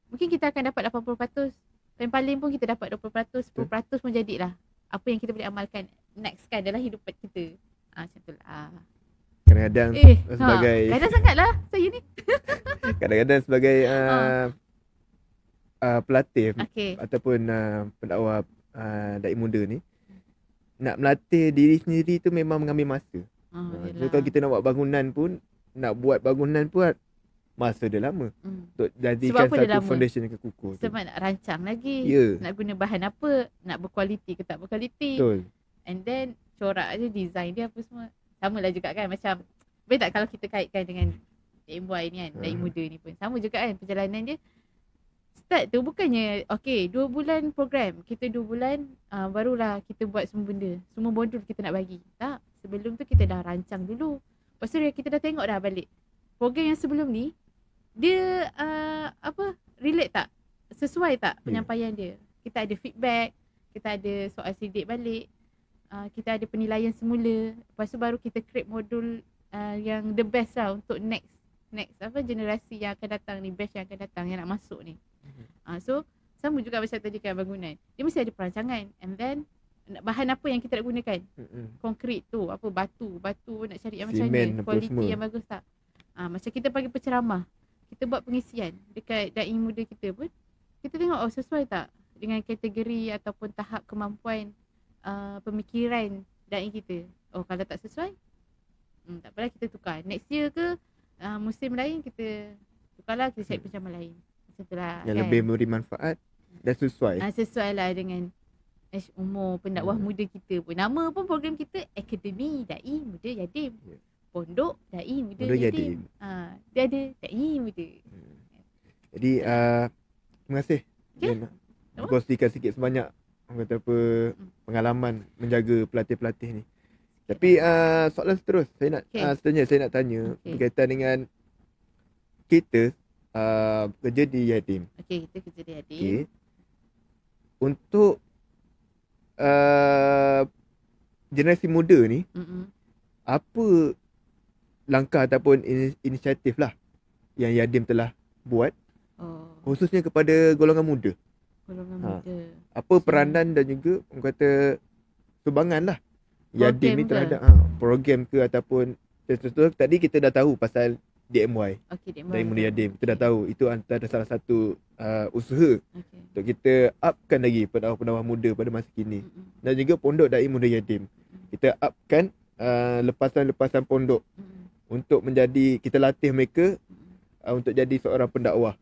C: mungkin kita akan dapat 80%. Paling pun kita dapat 20%, 10% pun jadilah apa yang kita boleh amalkan next kan dalam hidupan kita. Macam tu lah.
A: Kadang-kadang sebagai
C: kadang sangat lah saya ni.
A: Kadang-kadang sebagai pelatih ataupun pendakwah da'i muda ni, nak melatih diri sendiri tu memang mengambil masa. So kalau kita nak buat bangunan pun, masa dia lama untuk jadikan satu foundation yang kukuh.
C: Sebab nak rancang lagi, nak guna bahan apa, nak berkualiti ke tak berkualiti.
A: Betul.
C: And then corak je, design dia apa semua. Sama lah juga kan, macam boleh tak kalau kita kaitkan dengan DIY ni kan, da'i muda ni pun sama juga kan perjalanan dia. Start tu bukannya 2 bulan program, kita 2 bulan barulah kita buat semua benda, semua modul kita nak bagi. Tak, sebelum tu kita dah rancang dulu. Lepas tu kita dah tengok dah balik program yang sebelum ni, dia relate tak, sesuai tak penyampaian dia. Kita ada feedback, kita ada soal sidik balik, kita ada penilaian semula. Lepas tu baru kita create modul yang the best lah untuk next apa generasi yang akan datang ni, batch yang akan datang yang nak masuk ni. So sama juga macam tadi kan bangunan. Dia mesti ada perancangan, and then bahan apa yang kita nak gunakan. Konkrit tu, apa batu nak cari yang macam mana, kualiti yang bagus tak. Macam kita bagi penceramah, kita buat pengisian dekat dai muda kita pun, kita tengok sesuai tak dengan kategori ataupun tahap kemampuan pemikiran dai kita. Kalau tak sesuai, tak apalah, kita tukar. Next year ke musim lain kita tukarlah, kita cari penceramah lain. Macam tu lah
A: yang
C: kan?
A: lebih memberi manfaat dan sesuai.
C: Sesuai lah dengan umur pendakwah muda kita pun. Nama pun program kita Akademi Dai Muda Yadim. Pondok Dai Muda Yadim. Dia ada Dai Muda.
A: Jadi terima kasih. Kongsikan sikit sebanyak orang kata apa pengalaman menjaga pelatih-pelatih ni. Tapi soalan seterus saya nak tanya berkaitan dengan kita kerja di Yadim.
C: Kita kerja di Yadim.
A: Untuk generasi muda ni, apa langkah ataupun inisiatif lah yang Yadim telah buat khususnya kepada golongan muda? Apa peranan dan juga orang kata sumbangan lah Yadim ni terhadap program ke ataupun tentu tadi kita dah tahu pasal DMY. Dari Muda Yadim kita dah tahu itu antara salah satu usaha untuk kita upkan lagi pendakwah-pendakwah muda pada masa kini. Dan juga Pondok Dai Muda Yadim kita upkan lepasan-lepasan pondok untuk menjadi, kita latih mereka untuk jadi seorang pendakwah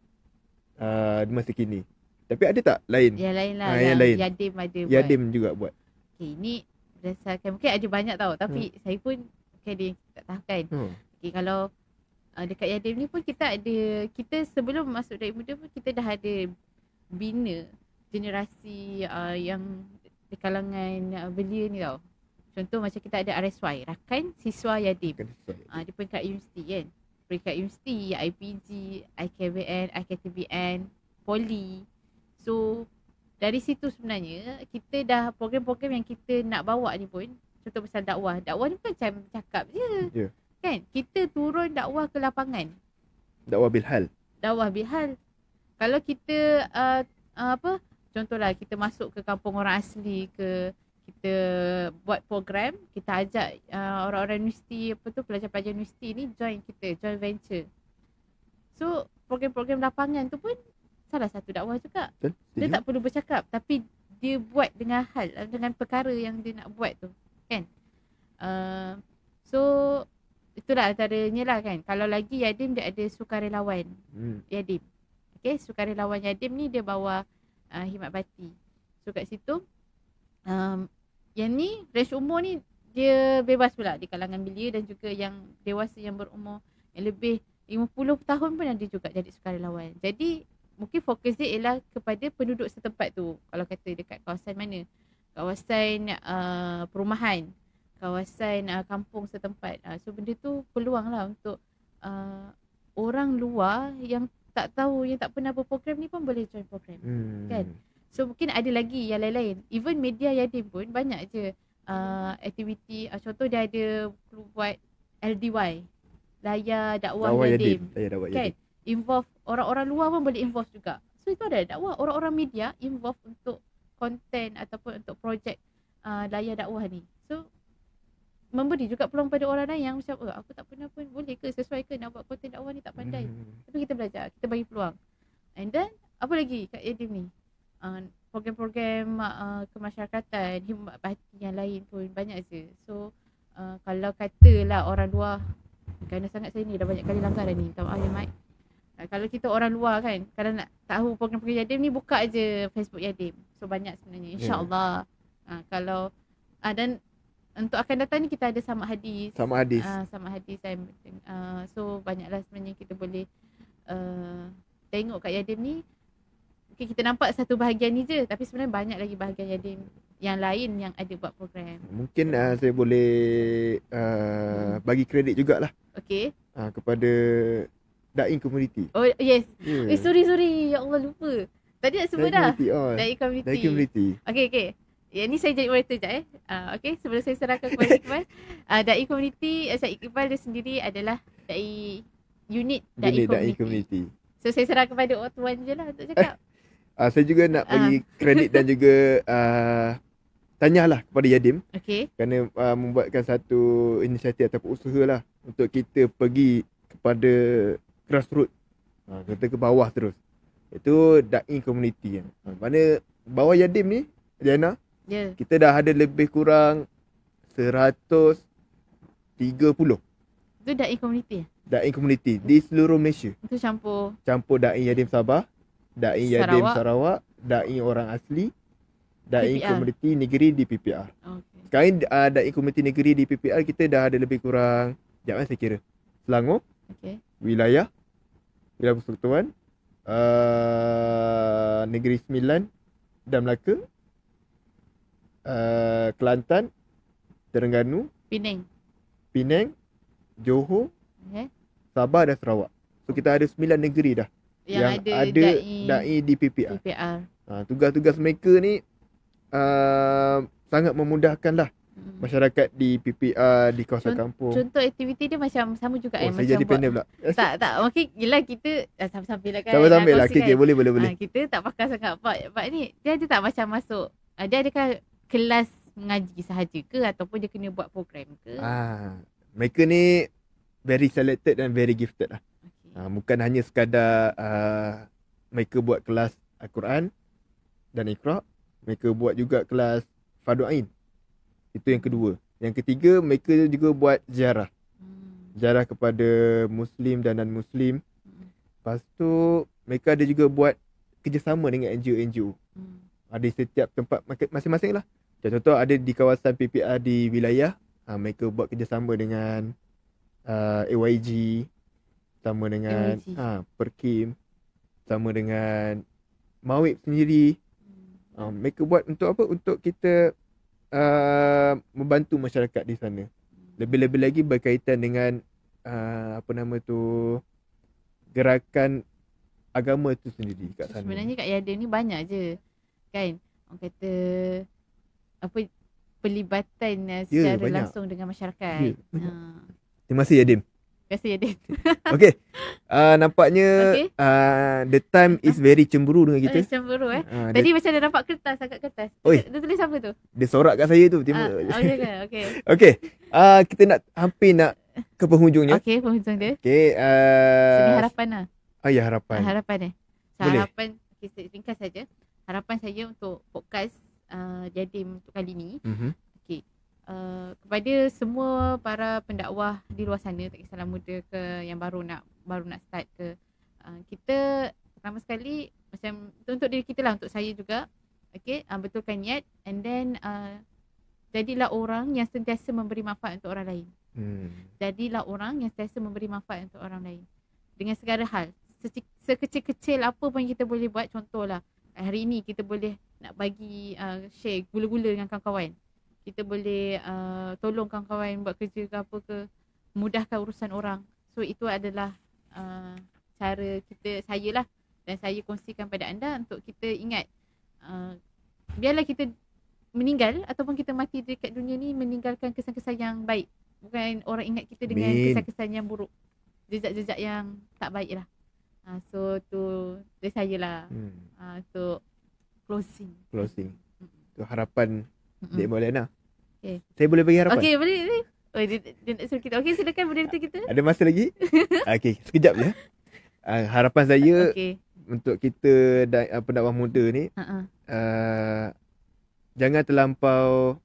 A: di masa kini. Tapi ada tak lain?
C: Yang lain lah.
A: Yang lain.
C: Yadim ada buat.
A: Yadim juga buat.
C: Ini berdasarkan, mungkin ada banyak tau, tapi saya pun mungkin ada yang tak tahu kan. Kalau dekat Yadim ni pun kita sebelum masuk Dai Muda pun kita dah ada bina generasi yang di kalangan belia ni tau. Contoh macam kita ada RSY, Rakan Siswa Yadim. Dia peringkat universiti kan. Peringkat universiti, IPG, IKBN, IKTBN, Poli. So dari situ sebenarnya kita dah program-program yang kita nak bawa ni pun, contoh pasal dakwah. Dakwah ni bukan macam cakap je. Kan? Kita turun dakwah ke lapangan.
A: Dakwah bilhal.
C: Kalau kita contohlah kita masuk ke kampung orang asli ke, kita buat program, kita ajak orang-orang universiti pelajar-pelajar universiti ni join venture. So program-program lapangan tu pun salah satu dakwah juga. Dia tak perlu bercakap, tapi dia buat dengan perkara yang dia nak buat tu kan. So itulah antaranya lah kan. Kalau lagi Yadim dia ada sukarelawan Yadim. Sukarelawan Yadim ni dia bawa Himat Bati. So kat situ yang ni range umur ni dia bebas pula di kalangan belia dan juga yang dewasa yang berumur yang lebih 50 tahun pun ada juga jadi sukarelawan. Jadi mungkin fokus dia ialah kepada penduduk setempat tu. Kalau kata dekat kawasan mana? Kawasan perumahan, kawasan kampung setempat. So benda tu peluang lah untuk orang luar yang tak tahu, yang tak pernah berprogram ni pun boleh join program. Kan? So mungkin ada lagi yang lain-lain. Even media Yadim pun banyak je aktiviti. Contoh dia ada buat LDY, Layar Dakwah Yadim. Kan? Involve orang-orang luar pun boleh involve juga. So itu ada dakwah, orang-orang media involve untuk konten ataupun untuk projek layar dakwah ni. So memberi juga peluang pada orang lain yang macam aku tak pernah pun, boleh ke, sesuai ke nak buat konten dakwah ni, tak pandai. Tapi kita belajar, kita bagi peluang. And then apa lagi kat Yadim ni? Program-program kemasyarakatan, Himat Bati yang lain pun banyak je. So kalau katalah orang luar, kerana sangat saya ni dah banyak kali langgar dah ni, minta maaf ya Mat. Kalau kita orang luar kan, kalau nak tahu program-program Yadim ni, buka je Facebook Yadim. So banyak sebenarnya, insyaAllah. Kalau dan untuk akan datang ni kita ada Sama Hadis. Sama Hadis so banyaklah sebenarnya kita boleh tengok kat Yadim ni. Mungkin kita nampak satu bahagian ni je, tapi sebenarnya banyak lagi bahagian Yadim yang lain yang ada buat program. Mungkin
A: saya boleh bagi kredit jugalah kepada Dai Community.
C: Oh yes. Sorry. Ya Allah lupa. Tadi nak sebut dah. Dai Community.
A: Dai Community.
C: Okay. Ni saya jadi moderator sekejap okay, sebelum saya serahkan kepada Iqbal. Dai Community, Syed Iqbal dia sendiri adalah Dai unit Dai Community. So saya serah kepada Tuan je lah untuk cakap.
A: Saya juga nak bagi kredit dan juga tanyalah kepada Yadim.
C: Okay.
A: Kerana membuatkan satu inisiatif ataupun usaha lah untuk kita pergi kepada grassroots. Kita ke bawah terus. Itu Dai Community kan. Mana bawah Yadim ni, Diana, kita dah ada lebih kurang 130.
C: Itu Dai Community?
A: Dai Community di seluruh Malaysia.
C: Itu campur
A: Dai Yadim Sabah, Dai Yadim Sarawak, Dai orang asli, Dai
C: PPR.
A: Komuniti Negeri di PPR.
C: Okay.
A: Sekarang Dai Komuniti Negeri di PPR kita dah ada lebih kurang, sekejap saya kira, Selangor,
C: Okay.
A: Wilayah Persekutuan, Negeri Sembilan dan Melaka, Kelantan, Terengganu, Penang, Johor,
C: Okay.
A: Sabah dan Sarawak. So kita ada 9 negeri dah yang ada Dai di PPR. Tugas-tugas mereka ni sangat memudahkan lah masyarakat di PPR, di kawasan kampung.
C: Contoh aktiviti dia macam sama juga
A: saya
C: macam
A: jadi panel pula.
C: Tak mungkin yelah kita sambil-sambil lah kan.
A: Sambil-sambil lah. Okay, boleh.
C: Kita tak pakar sangat part ni. Dia ada tak macam masuk, dia adakah kelas mengaji sahaja ke ataupun dia kena buat program ke?
A: Mereka ni very selected dan very gifted lah.
C: Okay.
A: Bukan hanya sekadar mereka buat kelas Al-Quran dan Iqra'. Mereka buat juga kelas Fardu Ain. Itu yang kedua. Yang ketiga, mereka juga buat ziarah. Ziarah kepada Muslim dan non-Muslim. Lepas tu, mereka ada juga buat kerjasama dengan NGO-NGO. Ada setiap tempat masing-masing lah. Contoh ada di kawasan PPR di wilayah, mereka buat kerjasama dengan AYG, sama dengan Perkim, sama dengan Mawib sendiri. Mereka buat untuk apa? Untuk kita membantu masyarakat di sana. Lebih-lebih lagi berkaitan dengan gerakan agama itu sendiri kat sana.
C: Sebenarnya kat Yadim ni banyak je kan. Orang kata pelibatan secara langsung dengan masyarakat.
A: Terima kasih Yadim.
C: Terima kasih Yadim.
A: Okay. Nampaknya the time is very cemburu dengan kita.
C: Cemburu Tadi macam dia nampak kertas, angkat kertas. Dia tulis apa tu?
A: Dia sorak kat saya tu. Okay. Kita hampir nak ke penghujungnya.
C: Okay, penghujung dia.
A: Okay.
C: Sini harapan lah.
A: Ya, harapan.
C: Harapan
A: Boleh.
C: Harapan, ringkas saja. Harapan saya untuk podcast Yadim untuk kali ni. Okay. Kepada semua para pendakwah di luar sana, tak kisahlah muda ke yang baru nak start ke, kita pertama sekali macam untuk diri kita lah, untuk saya juga, okay, betulkan niat, and then jadilah orang yang sentiasa memberi manfaat untuk orang lain. Jadilah orang yang sentiasa memberi manfaat untuk orang lain dengan segala hal, sekecil-kecil apa pun kita boleh buat. Contohlah hari ini kita boleh nak bagi share gula-gula dengan kawan-kawan. Kita boleh tolong kawan-kawan buat kerja ke apa ke, mudahkan urusan orang. So itu adalah cara saya lah, dan saya kongsikan pada anda untuk kita ingat, biarlah kita meninggal ataupun kita mati dekat dunia ni meninggalkan kesan-kesan yang baik. Bukan orang ingat kita dengan kesan-kesan yang buruk, jejak-jejak yang tak baik lah. So tu dari saya lah. Untuk closing. Tu harapan
A: Dek Maulana.
C: Okay.
A: Saya boleh bagi harapan?
C: Okay, boleh. Dia nak suruh kita. Okay, silakan moderator kita.
A: Ada masa lagi? Okay, sekejap je. Harapan saya untuk kita pendakwah muda ni, jangan terlampau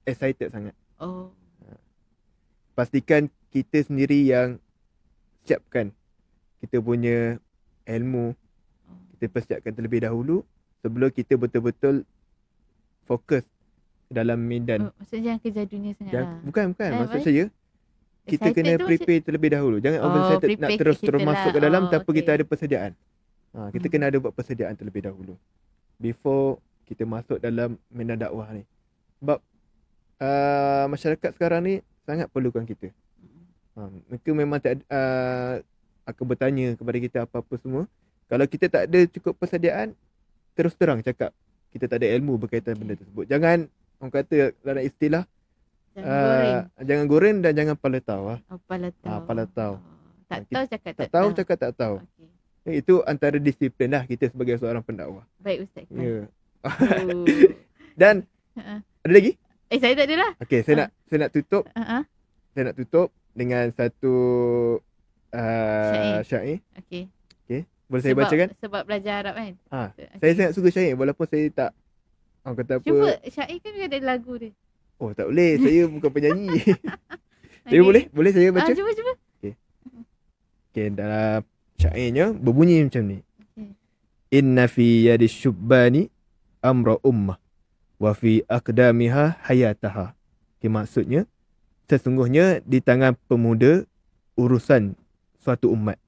A: excited sangat. Pastikan kita sendiri yang siapkan kita punya ilmu. Kita persiapkan terlebih dahulu sebelum kita betul-betul fokus dalam medan.
C: Maksudnya jangan kejar dunia sangat lah.
A: Bukan. Maksud saya, kita kena prepare terlebih dahulu. Jangan overexcited nak terus masuk ke dalam tanpa kita ada persediaan. Kita kena ada buat persediaan terlebih dahulu before kita masuk dalam medan dakwah ni. Sebab masyarakat sekarang ni sangat perlukan kita. Mereka memang akan bertanya kepada kita apa-apa semua. Kalau kita tak ada cukup persediaan, terus terang cakap, kita tak ada ilmu berkaitan benda tersebut. Jangan orang kata dalam istilah
C: Jangan goreng.
A: jangan goreng dan jangan palatau lah.
C: Oh, palatau.
A: palatau.
C: Tak tahu cakap
A: Tak tahu cakap tak tahu.
C: Okey.
A: Itu antara disiplin lah kita sebagai seorang pendakwah.
C: Baik Ustaz.
A: Ya.
C: Oh.
A: Dan
C: Ha-ha.
A: ada lagi?
C: Saya tak ada lah.
A: Okey, saya nak tutup.
C: Ha-ha.
A: Saya nak tutup dengan satu
C: Syair.
A: syair.
C: Okey.
A: Boleh saya bacakan?
C: Sebab belajar Arab kan.
A: Ha, saya sangat suka syair walaupun saya tak orang kata apa.
C: Cuba syair kan ada lagu dia.
A: Oh, tak boleh. Saya bukan penyanyi. Saya boleh? Boleh saya baca?
C: Cuba.
A: Okey, dalam syairnya berbunyi macam ni.
C: Okey.
A: Inna fi yadi syubbani amra ummah wa fi aqdamiha hayataha. Okey, maksudnya sesungguhnya di tangan pemuda urusan suatu umat,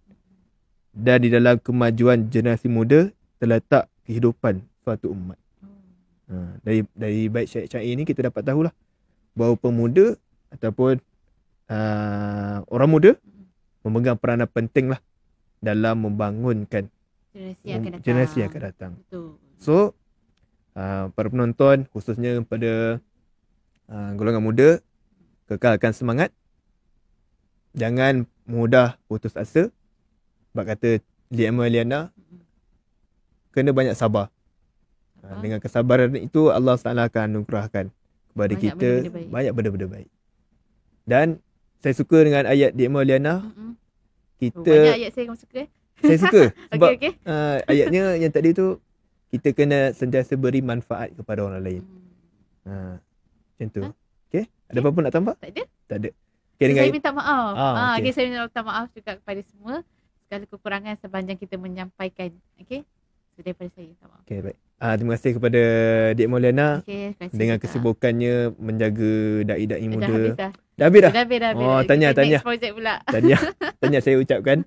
A: dan di dalam kemajuan generasi muda terletak kehidupan suatu umat. Dari bait syair-syair ini kita dapat tahulah bahawa pemuda ataupun orang muda memegang peranan penting lah dalam membangunkan generasi yang akan datang.
C: Betul.
A: So para penonton khususnya pada golongan muda, kekalkan semangat. Jangan mudah putus asa. Sebab kata D.M. Liana, kena banyak sabar. Dengan kesabaran itu Allah SWT akan anugerahkan kepada
C: Banyak
A: kita
C: benda-benda baik.
A: banyak benda-benda baik. Dan saya suka dengan ayat D.M. Liana.
C: Banyak
A: Kita
C: ayat saya kamu suka.
A: saya suka sebab
C: Okey.
A: ayatnya yang tadi tu, kita kena sentiasa beri manfaat kepada orang lain. Macam tu. Okey, ada apa-apa nak tambah?
C: Tak ada.
A: Tak ada. Okay,
C: Saya minta maaf.
A: okey.
C: Okay, saya minta maaf juga kepada semua segala kekurangan sepanjang kita menyampaikan. Okey. So, daripada saya minta maaf.
A: Okey, baik. Terima kasih kepada Dik Maulana
C: Okey, terima kasih
A: dengan
C: juga.
A: kesibukannya menjaga dai-dai
C: Dah
A: muda.
C: habis dah.
A: Dah habis dah?
C: Dah habis.
A: Oh,
C: Kita
A: tanya.
C: Next project pula.
A: Tanya saya ucapkan.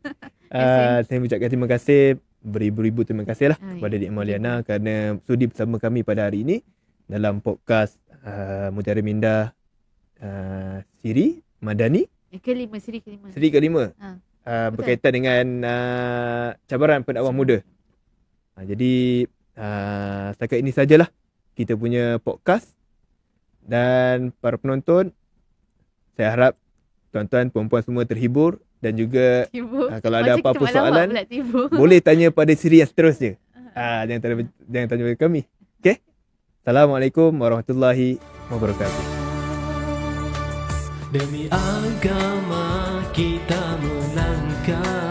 C: Terima
A: Saya ucapkan terima kasih, beribu-ribu terima kasih lah
C: Baik.
A: kepada Dik Maulana kerana sudi bersama kami pada hari ini dalam podcast Mutiara Minda Siri Madani
C: Kelima, siri kelima.
A: seri kelima.
C: Ha.
A: Berkaitan dengan cabaran pendakwah muda. Jadi setakat ini sajalah kita punya podcast. Dan para penonton, saya harap tuan-tuan perempuan semua terhibur. Dan juga
C: Tibu.
A: kalau ada
C: Macam
A: apa-apa
C: kita malam
A: soalan,
C: pula tibu.
A: boleh tanya pada siri yang seterusnya. Jangan tanya pada kami. Okay? Assalamualaikum warahmatullahi wabarakatuh.
B: Demi agama kita melangkah